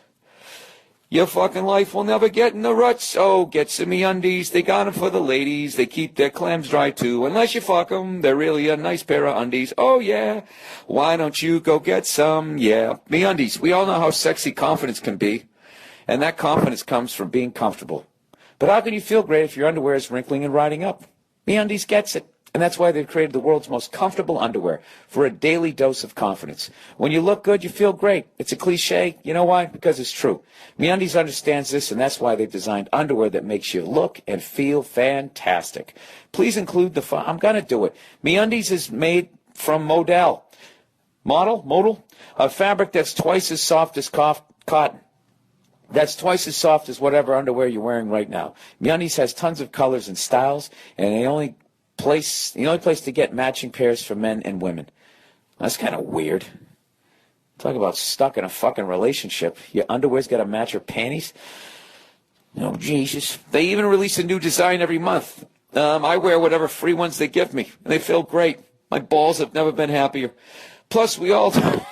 your fucking life will never get in the ruts. Oh, get some MeUndies. They got 'em for the ladies. They keep their clams dry, too. Unless you fuck 'em, they're really a nice pair of undies. Oh, yeah. Why don't you go get some? Yeah. MeUndies. We all know how sexy confidence can be. And that confidence comes from being comfortable. But how can you feel great if your underwear is wrinkling and riding up? MeUndies gets it. And that's why they've created the world's most comfortable underwear for a daily dose of confidence. When you look good, you feel great. It's a cliche. You know why? Because it's true. MeUndies understands this, and that's why they've designed underwear that makes you look and feel fantastic. Please include I'm going to do it. MeUndies is made from modal, a fabric that's twice as soft as cotton. That's twice as soft as whatever underwear you're wearing right now. MeUndies has tons of colors and styles, and they only the only place to get matching pairs for men and women. That's kind of weird. Talk about stuck in a fucking relationship. Your underwear's got to match your panties. Oh, Jesus. They even release a new design every month. I wear whatever free ones they give me, and they feel great. My balls have never been happier. Plus, we all know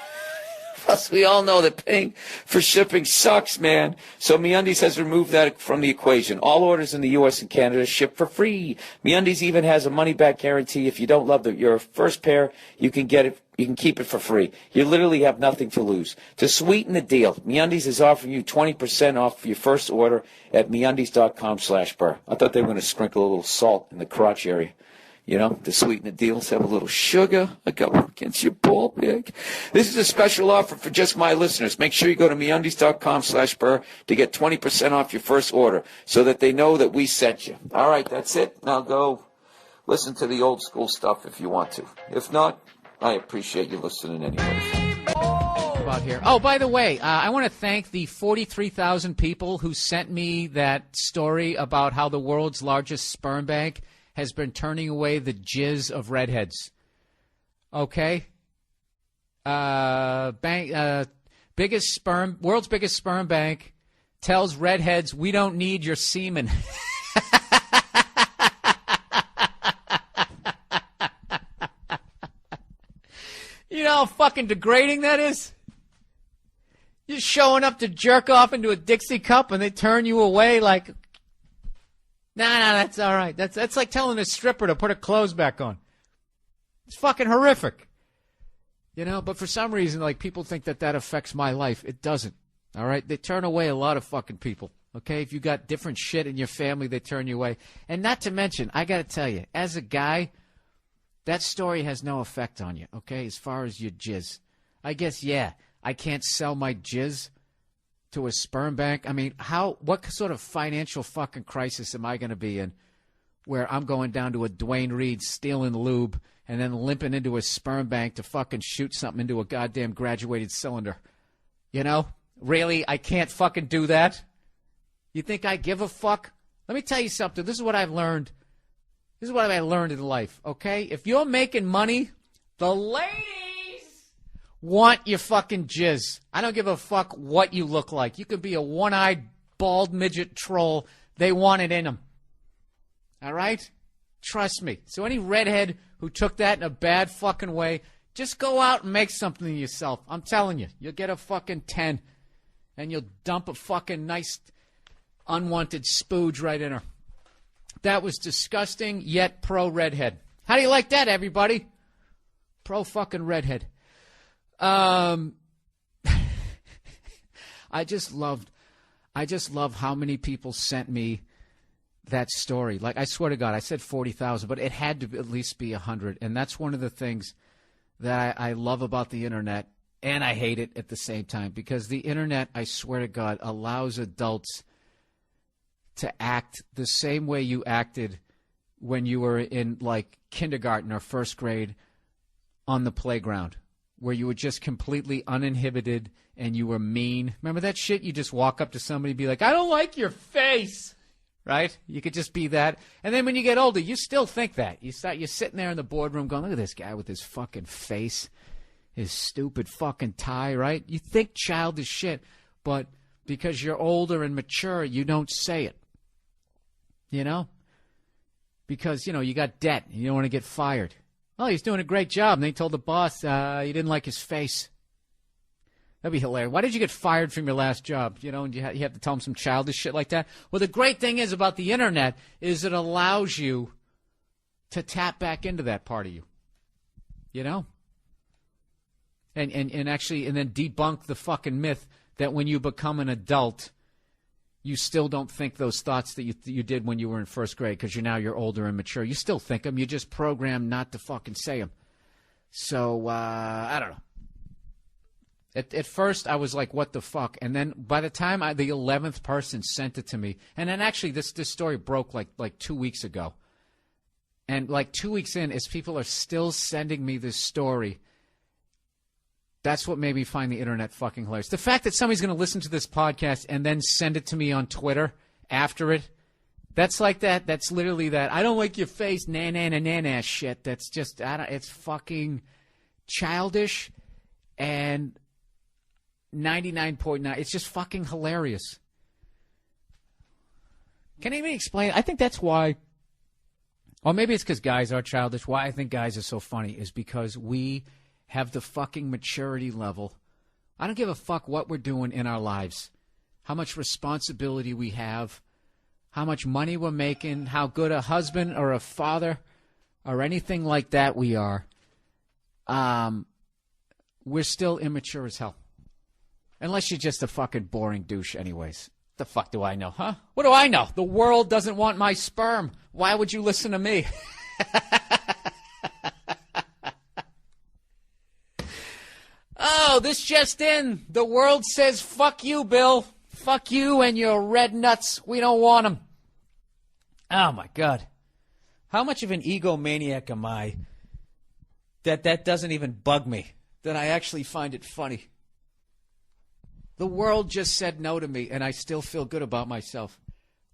that paying for shipping sucks, man. So MeUndies has removed that from the equation. All orders in the U.S. and Canada ship for free. MeUndies even has a money-back guarantee. If you don't love your first pair, you can get it. You can keep it for free. You literally have nothing to lose. To sweeten the deal, MeUndies is offering you 20% off your first order at MeUndies.com/Burr. I thought they were going to sprinkle a little salt in the crotch area. You know, to sweeten the deal, let's have a little sugar. I got one against your ball bag. This is a special offer for just my listeners. Make sure you go to MeUndies.com/Burr to get 20% off your first order so that they know that we sent you. All right, that's it. Now go listen to the old school stuff if you want to. If not, I appreciate you listening anyway. About here. Oh, by the way, I want to thank the 43,000 people who sent me that story about how the world's largest sperm bank has been turning away the jizz of redheads. Okay? World's biggest sperm bank tells redheads, we don't need your semen. You know how fucking degrading that is? You're showing up to jerk off into a Dixie cup and they turn you away like, nah, that's all right. That's like telling a stripper to put her clothes back on. It's fucking horrific. You know, but for some reason, like, people think that affects my life. It doesn't. All right? They turn away a lot of fucking people. Okay? If you got different shit in your family, they turn you away. And not to mention, I got to tell you, as a guy, that story has no effect on you, okay, as far as your jizz. I guess, yeah, I can't sell my jizz to a sperm bank. I mean, what sort of financial fucking crisis am I going to be in where I'm going down to a Dwayne Reed stealing lube and then limping into a sperm bank to fucking shoot something into a goddamn graduated cylinder? You know? Really? I can't fucking do that? You think I give a fuck? Let me tell you something. This is what I've learned. This is what I learned in life, okay? If you're making money, the ladies want your fucking jizz. I don't give a fuck what you look like. You could be a one-eyed, bald midget troll. They want it in them. All right? Trust me. So any redhead who took that in a bad fucking way, just go out and make something of yourself. I'm telling you. You'll get a fucking 10, and you'll dump a fucking nice, unwanted spooge right in her. That was disgusting, yet pro-redhead. How do you like that, everybody? Pro-fucking-redhead. I just love how many people sent me that story. Like, I swear to God, I said 40,000, but it had to at least be 100. And that's one of the things that I love about the Internet, and I hate it at the same time. Because the Internet, I swear to God, allows adults to act the same way you acted when you were in, like, kindergarten or first grade on the playground, where you were just completely uninhibited and you were mean. Remember that shit? You just walk up to somebody and be like, I don't like your face, right? You could just be that. And then when you get older, you still think that. You're sitting there in the boardroom going, look at this guy with his fucking face, his stupid fucking tie, right? You think childish shit, but because you're older and mature, you don't say it. You know? Because, you know, you got debt and you don't want to get fired. Oh, he's doing a great job. And they told the boss you didn't like his face. That'd be hilarious. Why did you get fired from your last job? You know, and you have to tell him some childish shit like that. Well, the great thing is about the Internet is it allows you to tap back into that part of you. You know? And actually, and then debunk the fucking myth that when you become an adult, you still don't think those thoughts that you did when you were in first grade because you're older and mature. You still think them. You just programmed not to fucking say them. So, I don't know. At first, I was like, what the fuck? And then by the time the 11th person sent it to me, and then actually this story broke like 2 weeks ago. And like 2 weeks in, as people are still sending me this story, that's what made me find the Internet fucking hilarious. The fact that somebody's going to listen to this podcast and then send it to me on Twitter after it That's like that. That's literally that. I don't like your face, na shit. That's just, it's fucking childish and 99.9. It's just fucking hilarious. Can anybody explain? I think that's why, or maybe it's because guys are childish. Why I think guys are so funny is because we have the fucking maturity level. I don't give a fuck what we're doing in our lives, how much responsibility we have, how much money we're making, how good a husband or a father or anything like that we are. We're still immature as hell. Unless you're just a fucking boring douche anyways. The fuck do I know, huh? What do I know? The world doesn't want my sperm. Why would you listen to me? Oh, this just in. The world says, fuck you, Bill. Fuck you and your red nuts. We don't want them. Oh, my God. How much of an egomaniac am I that doesn't even bug me, that I actually find it funny? The world just said no to me, and I still feel good about myself.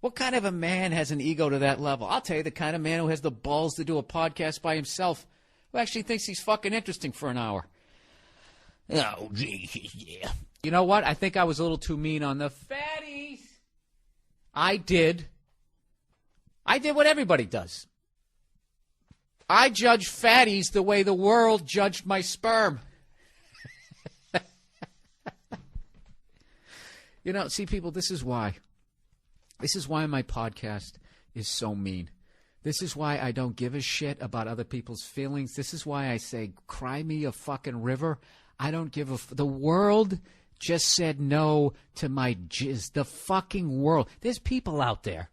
What kind of a man has an ego to that level? I'll tell you, the kind of man who has the balls to do a podcast by himself, who actually thinks he's fucking interesting for an hour. Oh, geez, yeah. You know what? I think I was a little too mean on the fatties. I did what everybody does. I judge fatties the way the world judged my sperm. You know, see, people, this is why my podcast is so mean. This is why I don't give a shit about other people's feelings. This is why I say, cry me a fucking river. I don't give a the world just said no to my jizz. The fucking world. There's people out there,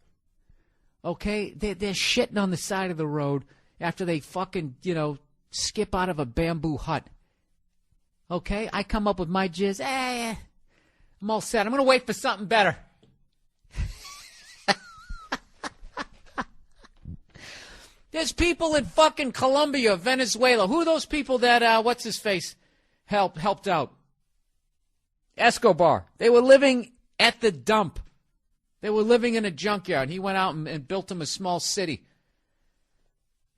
okay? They're shitting on the side of the road after they fucking, skip out of a bamboo hut. Okay? I come up with my jizz. I'm all set. I'm going to wait for something better. There's people in fucking Colombia, Venezuela. Who are those people that, what's-his-face, helped out? Escobar. They were living at the dump. They were living in a junkyard. He went out and built them a small city.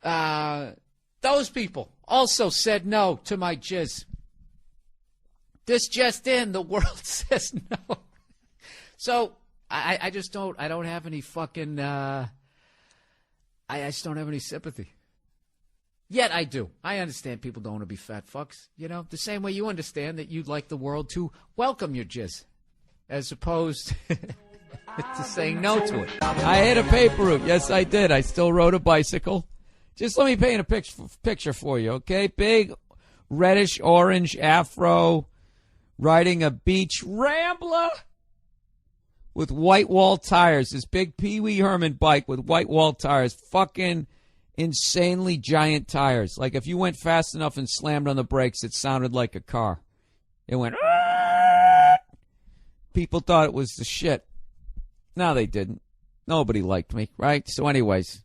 Those people also said no to my jizz. This just in, the world says no. So I just don't have any fucking, I just don't have any sympathy. Yet I do. I understand people don't want to be fat fucks. The same way you understand that you'd like the world to welcome your jizz, as opposed to saying no to it. I hit a paper route. Yes, I did. I still rode a bicycle. Just let me paint a picture for you, okay? Big reddish orange afro, riding a beach rambler with white wall tires. This big Pee Wee Herman bike with white wall tires. Fucking insanely giant tires. Like if you went fast enough and slammed on the brakes, it sounded like a car. It went. People thought it was the shit. No, they didn't. Nobody liked me, right? So anyways,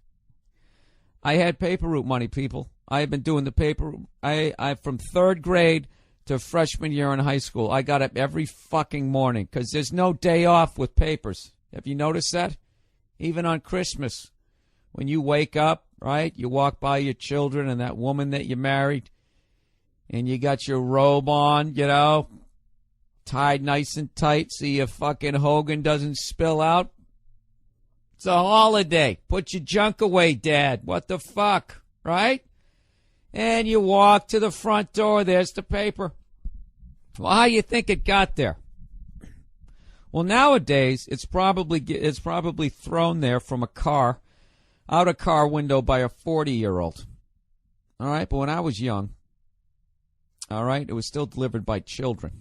I had paper route money, people. I have been doing the paper. I from third grade to freshman year in high school, I got up every fucking morning because there's no day off with papers. Have you noticed that? Even on Christmas, when you wake up, right, you walk by your children and that woman that you married, and you got your robe on, tied nice and tight so your fucking Hogan doesn't spill out. It's a holiday. Put your junk away, Dad. What the fuck, right? And you walk to the front door. There's the paper. Well, how you think it got there? Well, nowadays, it's probably thrown there from a car, out a car window by a 40-year-old. All right, but when I was young, all right, it was still delivered by children.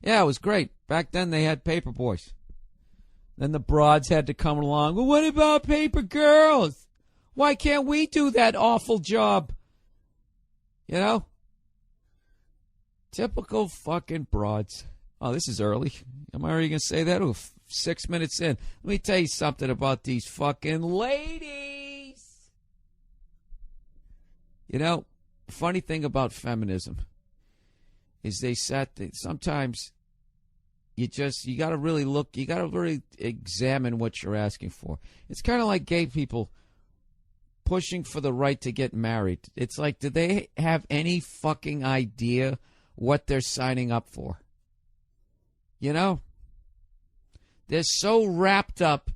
Yeah, it was great. Back then, they had paper boys. Then the broads had to come along. Well, what about paper girls? Why can't we do that awful job? Typical fucking broads. Oh, this is early. Am I already going to say that? Ooh, 6 minutes in. Let me tell you something about these fucking ladies. Funny thing about feminism is sometimes you got to really look. You got to really examine what you're asking for. It's kind of like gay people pushing for the right to get married. It's like, do they have any fucking idea what they're signing up for? You know? They're so wrapped up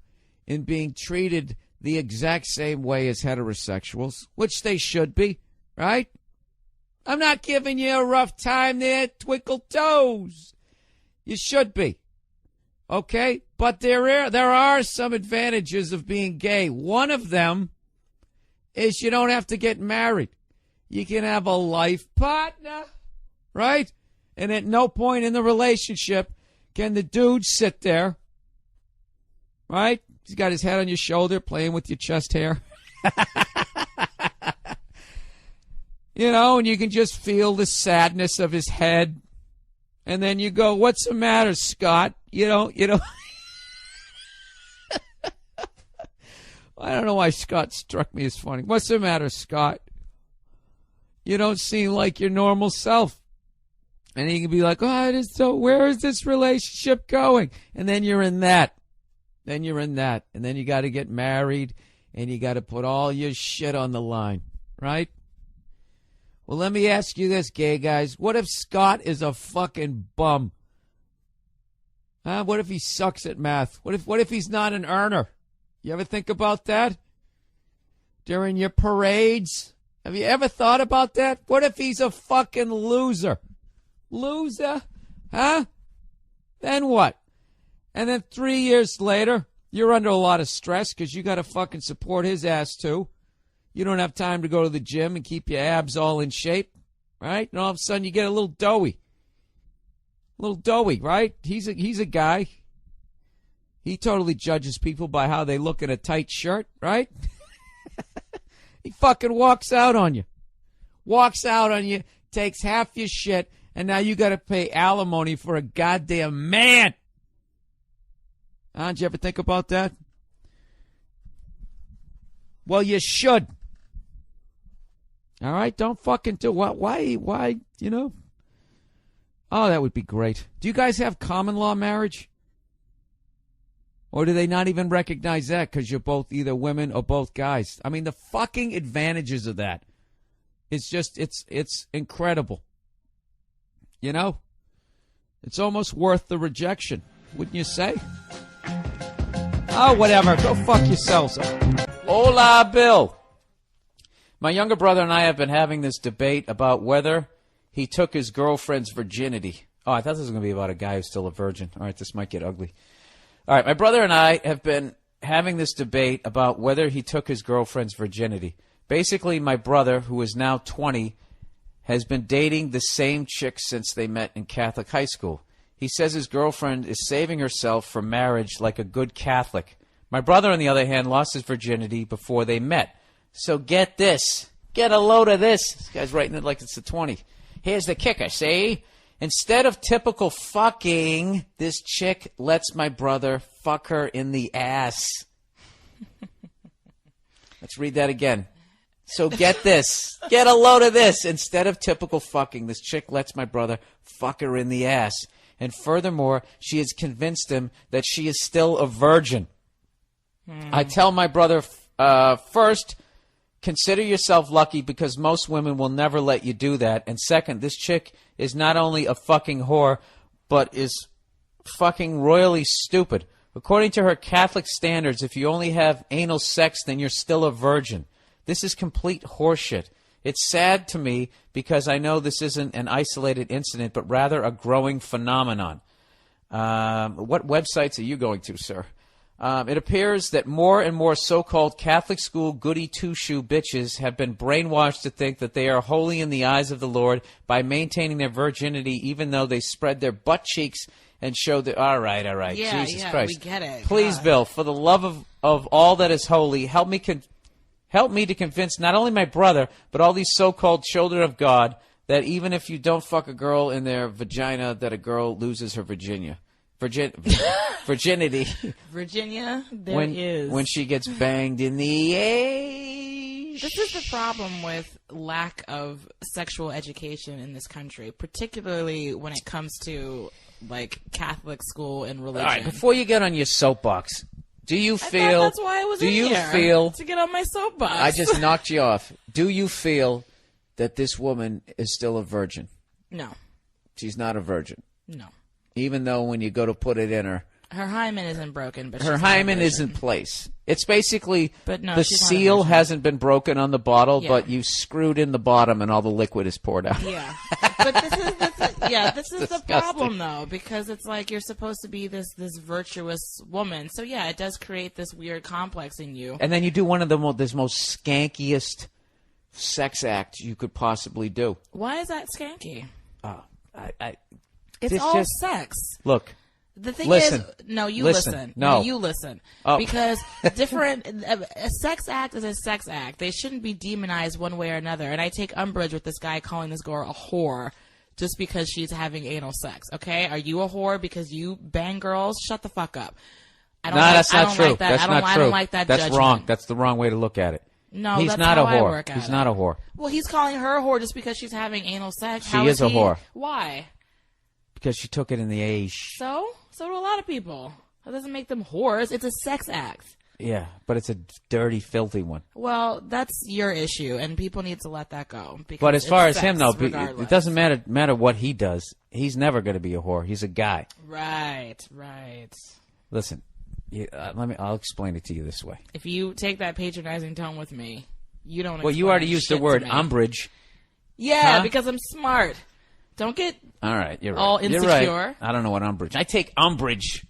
in being treated the exact same way as heterosexuals, which they should be, right? I'm not giving you a rough time there, twinkle toes. You should be. Okay? But there are some advantages of being gay. One of them is you don't have to get married. You can have a life partner, right? And at no point in the relationship can the dude sit there, right? He's got his head on your shoulder playing with your chest hair. You know, and you can just feel the sadness of his head. And then you go, what's the matter, Scott? You know. I don't know why Scott struck me as funny. What's the matter, Scott? You don't seem like your normal self. And he can be like, so where is this relationship going? And then you're in that. And then you got to get married, and you got to put all your shit on the line, right? Well, let me ask you this, gay guys. What if Scott is a fucking bum? Huh? What if he sucks at math? What if he's not an earner? You ever think about that? During your parades? Have you ever thought about that? What if he's a fucking loser? Loser? Huh? Then what? And then 3 years later, you're under a lot of stress because you got to fucking support his ass too. You don't have time to go to the gym and keep your abs all in shape, right? And all of a sudden you get a little doughy. Right? He's a guy. He totally judges people by how they look in a tight shirt, right? He fucking walks out on you. Takes half your shit, and now you got to pay alimony for a goddamn man. Did you ever think about that? Well, you should. All right? Don't fucking do it. Why, you know? Oh, that would be great. Do you guys have common law marriage? Or do they not even recognize that because you're both either women or both guys? I mean, the fucking advantages of that. It's just, it's incredible. You know? It's almost worth the rejection, wouldn't you say? Oh, whatever. Go fuck yourselves. Hola, Bill. My younger brother and I have been having this debate about whether he took his girlfriend's virginity. Oh, I thought this was going to be about a guy who's still a virgin. All right, this might get ugly. All right, my brother and I have been having this debate about whether he took his girlfriend's virginity. Basically, my brother, who is now 20, has been dating the same chick since they met in Catholic high school. He says his girlfriend is saving herself for marriage like a good Catholic. My brother, on the other hand, lost his virginity before they met. So get this. Get a load of this. This guy's writing it like it's the 20. Here's the kicker, see? Instead of typical fucking, this chick lets my brother fuck her in the ass. Let's read that again. So get this. Get a load of this. Instead of typical fucking, this chick lets my brother fuck her in the ass. And furthermore, she has convinced him that she is still a virgin. I tell my brother, first, consider yourself lucky because most women will never let you do that. And second, this chick is not only a fucking whore, but is fucking royally stupid. According to her Catholic standards, if you only have anal sex, then you're still a virgin. This is complete horseshit. It's sad to me because I know this isn't an isolated incident, but rather a growing phenomenon. What websites are you going to, sir? It appears that more and more so-called Catholic school goody two-shoe bitches have been brainwashed to think that they are holy in the eyes of the Lord by maintaining their virginity, even though they spread their butt cheeks and show the... All right. Yeah, Jesus Christ. We get it. Please, God. Bill, for the love of all that is holy, help me to convince not only my brother, but all these so-called children of God that even if you don't fuck a girl in their vagina, that a girl loses her virginity. Virginia, there is. When she gets banged in the This is the problem with lack of sexual education in this country, particularly when it comes to, like, Catholic school and religion. All right, before you get on your soapbox, do you feel... that's why I was do in you here, feel... to get on my soapbox. I just knocked you off. Do you feel that this woman is still a virgin? No. She's not a virgin. No. Even though when you go to put it in her... Her hymen isn't broken, but her hymen is in place. It's basically but no, the seal hasn't been broken on the bottle, Yeah. but you screwed in the bottom and all the liquid is poured out. Yeah, but this is the disgusting. problem though, because it's like you're supposed to be this virtuous woman. So yeah, it does create this weird complex in you. And then you do one of the most skankiest sex acts you could possibly do. Why is that skanky? It's It's all just sex. Look. The thing Listen. is, no, you Listen. listen. No. You listen. Oh. Because a sex act is a sex act. They shouldn't be demonized one way or another. And I take umbrage with this guy calling this girl a whore just because she's having anal sex. Okay? Are you a whore because you bang girls? Shut the fuck up. That's not true. Like that. That's not true. I don't like that That's judgment. whore. That's the wrong way to look at it. No, he's that's not how a I whore. work at He's it. not a whore. Well, he's calling her a whore just because she's having anal sex. She is a whore. Why? Because she took it in the age. So do a lot of people. That doesn't make them whores. It's a sex act. Yeah, but it's a dirty, filthy one. Well, that's your issue, and people need to let that go. But as far as him, though, regardless. it doesn't matter what he does. He's never going to be a whore. He's a guy. Right. Listen, I'll explain it to you this way. If you take that patronizing tone with me, you don't. Well, you already used the word umbrage. Yeah, Huh? because I'm smart. Don't get All right, you're right. all You're insecure. right. I don't know what umbrage. I take umbrage.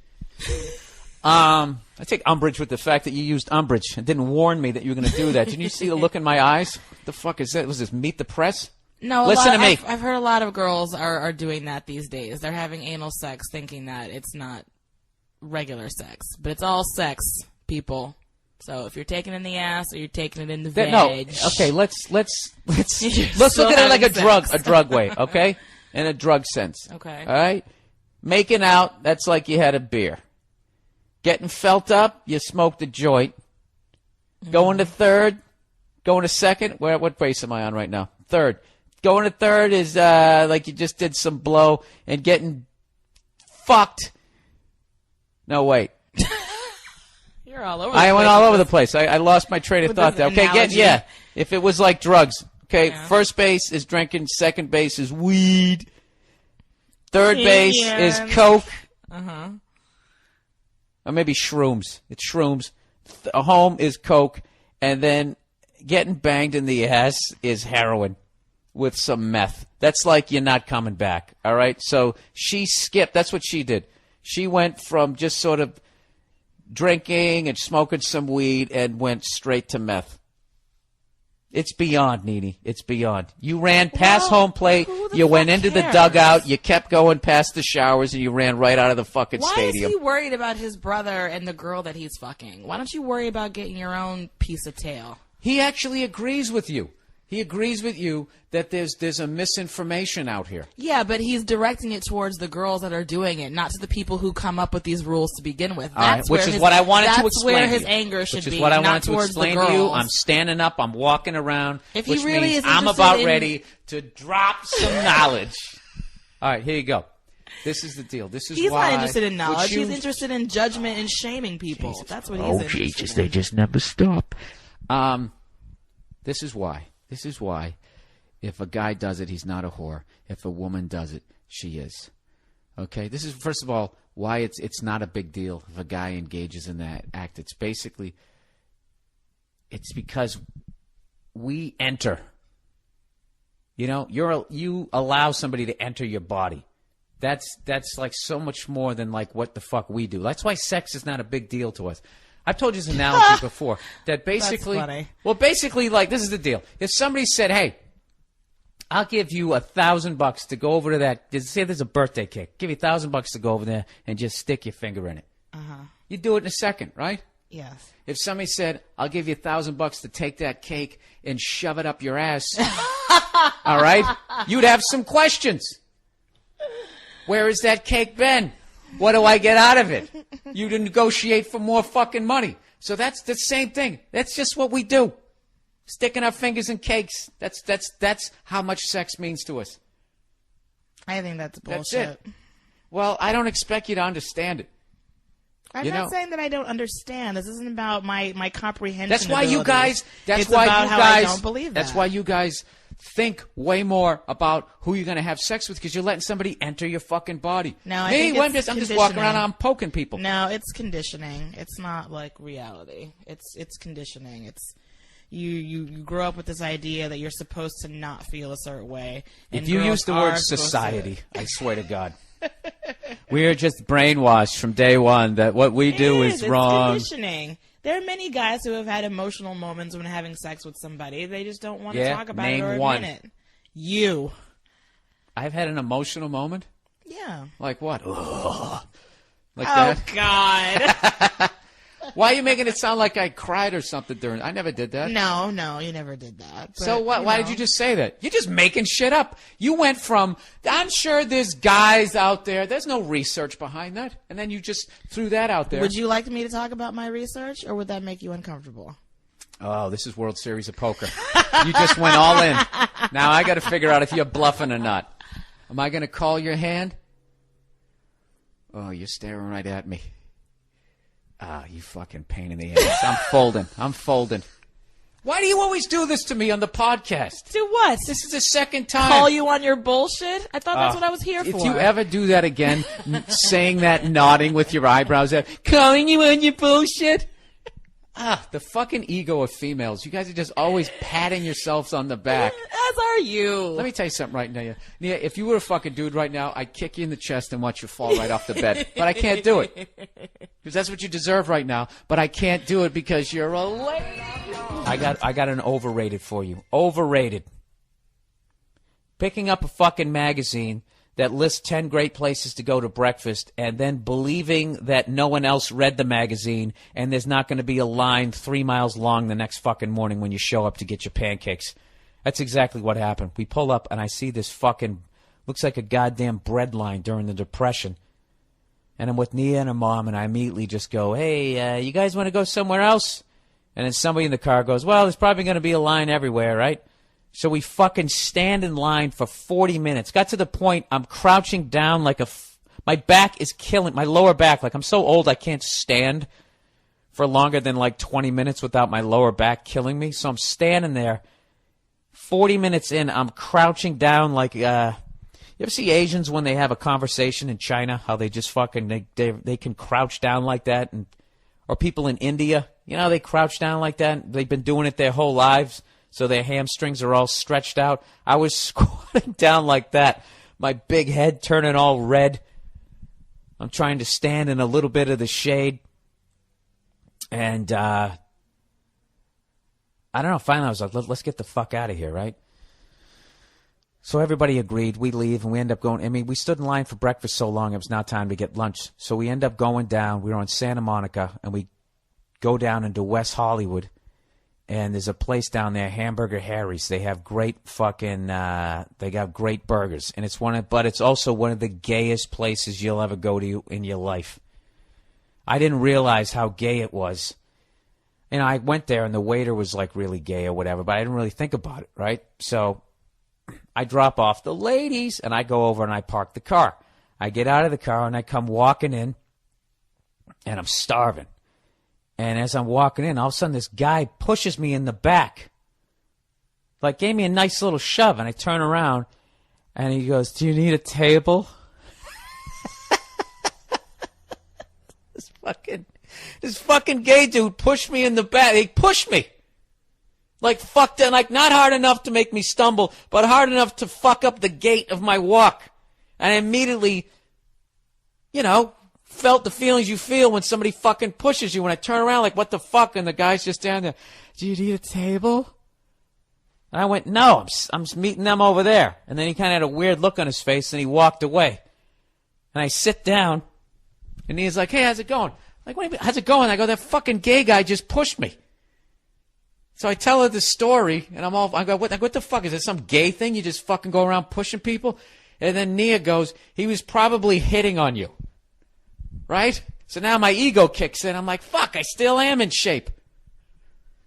I take umbrage with the fact that you used umbrage and didn't warn me that you were going to do that. Didn't you see the look in my eyes? What the fuck is that? Was this Meet the Press? No, Listen to me. I've heard a lot of girls are doing that these days. They're having anal sex thinking that it's not regular sex. But it's all sex, people. So if you're taking it in the ass or you're taking it in the veg. No. Okay, let's look still at it like having a drug way, okay? In a drug sense. Okay. All right? Making out, that's like you had a beer. Getting felt up, you smoked a joint. Going to third, going to second. What base am I on right now? Third. Going to third is like you just did some blow, and getting fucked. No, wait. You're all over. I went all over the place. I lost my train of thought there. Okay, if it was like drugs. Okay, first base is drinking, second base is weed. Third base is coke. Uh-huh. Or maybe shrooms. It's shrooms. Home is coke. And then getting banged in the ass is heroin with some meth. That's like you're not coming back. All right? So she skipped. That's what she did. She went from just sort of drinking and smoking some weed and went straight to meth. It's beyond, Nene. It's beyond. You ran past home plate. You went into the dugout. You kept going past the showers, and you ran right out of the fucking stadium. Why is he worried about his brother and the girl that he's fucking? Why don't you worry about getting your own piece of tail? He actually agrees with you. He agrees with you that there's a misinformation out here. Yeah, but he's directing it towards the girls that are doing it, not to the people who come up with these rules to begin with. That's which is what I wanted to explain. That's where his to you. anger should be. Which is what I not wanted to towards explain the to you. girls. I'm standing up. I'm walking around. If he which really means is I'm interested about in- ready to drop some knowledge. All right, here you go. This is the deal. This is He's why. not interested in knowledge. He's He's interested in judgment and shaming people. That's what he's interested in. They just never stop. This is why. This is why. If a guy does it, he's not a whore. If a woman does it, she is. Okay? This is, first of all, why it's not a big deal if a guy engages in that act. It's basically, it's because we enter. You know, you allow somebody to enter your body. That's like so much more than like what the fuck we do. That's why sex is not a big deal to us. I've told you this analogy before. That basically, That's funny. Well, basically, like, this is the deal. If somebody said, hey, I'll give you $1,000 to go over to that. Say there's a birthday cake. Give you $1,000 to go over there and just stick your finger in it. You do it in a second, right? Yes. If somebody said, "I'll give you $1,000 to take that cake and shove it up your ass," all right, you'd have some questions. Where has that cake been? What do I get out of it? You'd negotiate for more fucking money. So that's the same thing. That's just what we do. Sticking our fingers in cakes. That's how much sex means to us. I think that's bullshit. That's it. Well, I don't expect you to understand it. I'm not saying that I don't understand. This isn't about my comprehension. That's why ability. you guys. It's about how I don't believe that. That's why you guys think way more about who you're going to have sex with, because you're letting somebody enter your fucking body. No, I think I'm just walking around. I'm poking people. No, it's conditioning. It's not like reality. It's conditioning. It's you grow up with this idea that you're supposed to not feel a certain way. If you use the word society, I swear to God. We're just brainwashed from day one that what we do is wrong. It's conditioning. There are many guys who have had emotional moments when having sex with somebody. They just don't want to talk about it or admit it. You. I've had an emotional moment? Yeah. Like what? Ugh. Like that? God. Why are you making it sound like I cried or something during? I never did that. No, you never did that. But, so what? Why did you just say that? You're just making shit up. You went from, I'm sure there's guys out there. There's no research behind that. And then you just threw that out there. Would you like me to talk about my research, or would that make you uncomfortable? Oh, this is World Series of Poker. You just went all in. Now I got to figure out if you're bluffing or not. Am I going to call your hand? Oh, you're staring right at me. Ah, you fucking pain in the ass. I'm folding. Why do you always do this to me on the podcast? Do what? This is the second time. Call you on your bullshit? I thought that's what I was here for. If you ever do that again, saying that, nodding with your eyebrows out, calling you on your bullshit. The fucking ego of females. You guys are just always patting yourselves on the back. As are you. Let me tell you something right now. Nia, if you were a fucking dude right now, I'd kick you in the chest and watch you fall right off the bed. But I can't do it. Because that's what you deserve right now. But I can't do it because you're a lady. I got an overrated for you. Overrated. Picking up a fucking magazine that lists 10 great places to go to breakfast, and then believing that no one else read the magazine and there's not going to be a line 3 miles long the next fucking morning when you show up to get your pancakes. That's exactly what happened. We pull up, and I see this fucking, looks like a goddamn bread line during the Depression. And I'm with Nia and her mom, and I immediately just go, hey, you guys want to go somewhere else? And then somebody in the car goes, well, there's probably going to be a line everywhere, right? So we fucking stand in line for 40 minutes. Got to the point I'm crouching down like my back is killing, my lower back. Like I'm so old I can't stand for longer than like 20 minutes without my lower back killing me. So I'm standing there. 40 minutes in, I'm crouching down like, you ever see Asians when they have a conversation in China? How they just fucking, they can crouch down like that? Or people in India, you know, they crouch down like that. They've been doing it their whole lives. So their hamstrings are all stretched out. I was squatting down like that, my big head turning all red. I'm trying to stand in a little bit of the shade. And I don't know, finally I was like, let's get the fuck out of here, right? So everybody agreed. We leave, and we end up going. I mean, we stood in line for breakfast so long, it was now time to get lunch. So we end up going down. We were on Santa Monica, and we go down into West Hollywood. And there's a place down there, Hamburger Harry's. They have great fucking, they got great burgers. And but it's also one of the gayest places you'll ever go to in your life. I didn't realize how gay it was. And I went there, and the waiter was like really gay or whatever, but I didn't really think about it, right? So I drop off the ladies, and I go over and I park the car. I get out of the car, and I come walking in, and I'm starving. And as I'm walking in, all of a sudden this guy pushes me in the back. Like gave me a nice little shove, and I turn around, and he goes, do you need a table? This fucking gay dude pushed me in the back. He pushed me. Like fucked it, like not hard enough to make me stumble, but hard enough to fuck up the gait of my walk. And I immediately, felt the feelings you feel when somebody fucking pushes you. When I turn around, like, what the fuck? And the guy's just down there. Do you need a table? And I went, no, I'm meeting them over there. And then he kind of had a weird look on his face, and he walked away. And I sit down, and he's like, hey, how's it going? Like, what do you mean, how's it going? I go, that fucking gay guy just pushed me. So I tell her the story, and I go, what the fuck? Is it some gay thing? You just fucking go around pushing people? And then Nia goes, he was probably hitting on you. Right? So now my ego kicks in. I'm like, fuck, I still am in shape.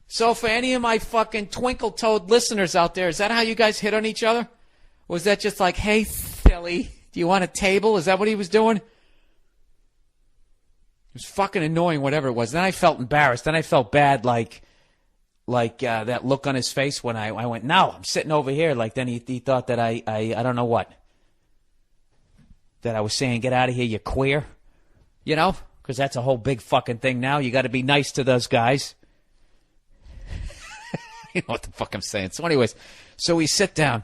So for any of my fucking twinkle-toed listeners out there, is that how you guys hit on each other? Or was that just like, hey, silly, do you want a table? Is that what he was doing? It was fucking annoying, whatever it was. Then I felt embarrassed. Then I felt bad, like that look on his face when I went, no, I'm sitting over here. Like then he thought that I don't know what. That I was saying, get out of here, you queer. You know? Because that's a whole big fucking thing now. You got to be nice to those guys. You know what the fuck I'm saying. So anyways, so we sit down.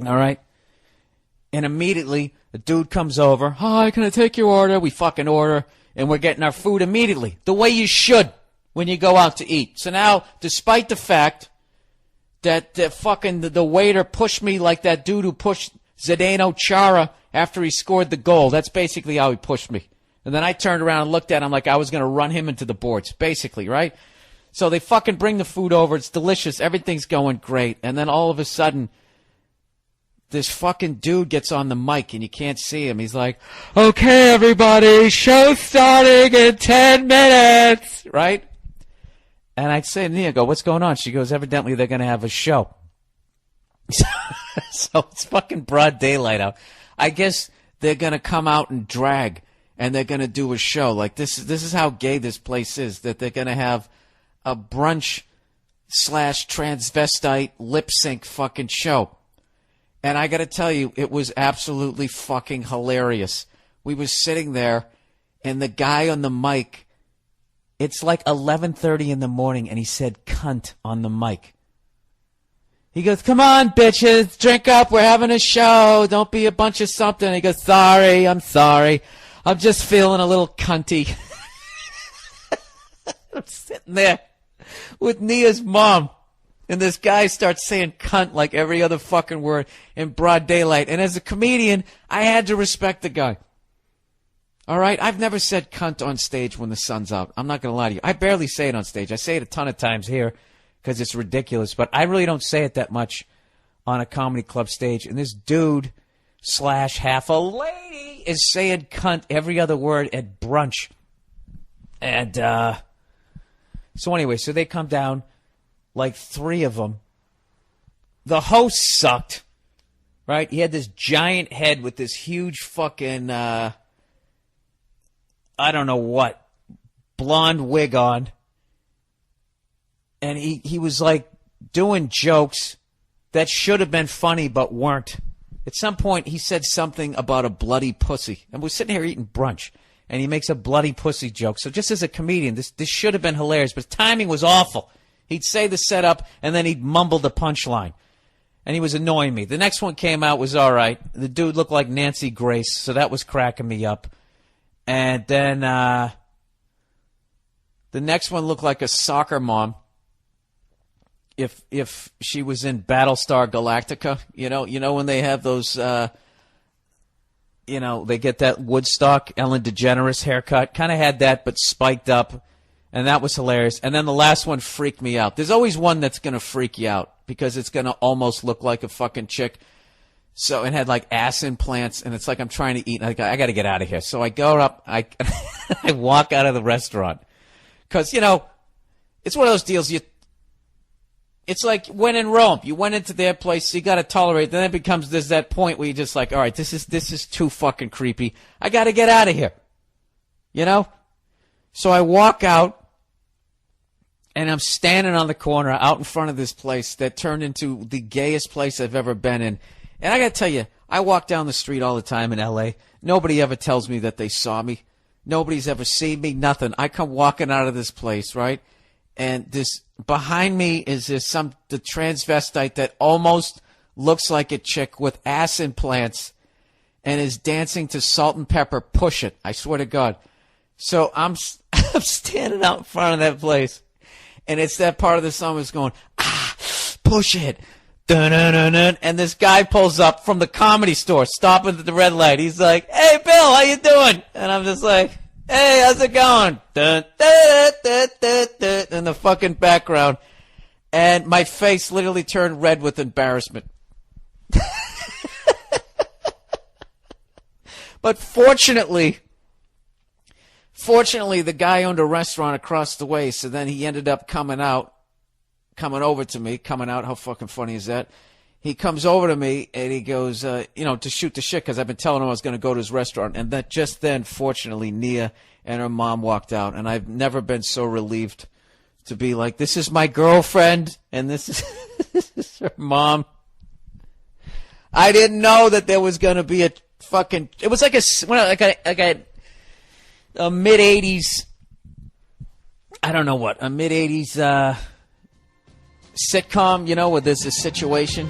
All right? And immediately, the dude comes over. Hi, can I take your order? We fucking order. And we're getting our food immediately. The way you should when you go out to eat. So now, despite the fact that the waiter pushed me like that dude who pushed Zdeno Chara after he scored the goal. That's basically how he pushed me. And then I turned around and looked at him like I was going to run him into the boards, basically, right? So they fucking bring the food over. It's delicious. Everything's going great. And then all of a sudden, this fucking dude gets on the mic and you can't see him. He's like, okay, everybody, show starting in 10 minutes, right? And I'd say to Nia, go, what's going on? She goes, evidently they're going to have a show. So it's fucking broad daylight out. I guess they're going to come out and drag and they're going to do a show. Like this is how gay this place is, that they're going to have a brunch / transvestite lip sync fucking show. And I got to tell you, it was absolutely fucking hilarious. We were sitting there and the guy on the mic, it's like 11:30 in the morning and he said cunt on the mic. He goes, come on, bitches, drink up. We're having a show. Don't be a bunch of something. He goes, sorry, I'm sorry. I'm just feeling a little cunty. I'm sitting there with Nia's mom. And this guy starts saying cunt like every other fucking word in broad daylight. And as a comedian, I had to respect the guy. All right? I've never said cunt on stage when the sun's out. I'm not going to lie to you. I barely say it on stage. I say it a ton of times here because it's ridiculous. But I really don't say it that much on a comedy club stage. And this dude / half a lady is saying cunt every other word at brunch. And so anyway, so they come down, like 3 of them. The host sucked, right? He had this giant head with this huge fucking, I don't know what, blonde wig on. And he was like doing jokes that should have been funny but weren't. At some point, he said something about a bloody pussy. And we're sitting here eating brunch, and he makes a bloody pussy joke. So just as a comedian, this should have been hilarious, but timing was awful. He'd say the setup, and then he'd mumble the punchline. And he was annoying me. The next one came out, was all right. The dude looked like Nancy Grace, so that was cracking me up. And then the next one looked like a soccer mom. If she was in Battlestar Galactica, you know when they have those, they get that Woodstock Ellen DeGeneres haircut, kind of had that but spiked up, and that was hilarious. And then the last one freaked me out. There's always one that's gonna freak you out because it's gonna almost look like a fucking chick. So it had like ass implants, and it's like I'm trying to eat. And I got to get out of here. So I go up, I walk out of the restaurant because it's one of those deals. It's like when in Rome, you went into their place, so you got to tolerate. Then it becomes there's that point where you're just like, all right, this is too fucking creepy. I got to get out of here, So I walk out, and I'm standing on the corner out in front of this place that turned into the gayest place I've ever been in. And I got to tell you, I walk down the street all the time in L.A. Nobody ever tells me that they saw me. Nobody's ever seen me, nothing. I come walking out of this place, right? And this behind me is the transvestite that almost looks like a chick with ass implants and is dancing to Salt and Pepper, Push It. I swear to God. So I'm standing out in front of that place, and it's that part of the song that's going, push it. Dun-dun-dun-dun. And this guy pulls up from the Comedy Store, stopping at the red light. He's like, hey, Bill, how you doing? And I'm just like, hey, how's it going? Dun, dun, dun, dun, dun, in the fucking background. And my face literally turned red with embarrassment. But fortunately, Fortunately, the guy owned a restaurant across the way, so then he ended up coming out, how fucking funny is that? He comes over to me, and he goes, to shoot the shit, because I've been telling him I was going to go to his restaurant. And that just then, fortunately, Nia and her mom walked out, and I've never been so relieved to be like, this is my girlfriend, and this is, this is her mom. I didn't know that there was going to be a fucking, it was like a mid-'80s, I don't know what, a mid-'80s sitcom, where there's a situation.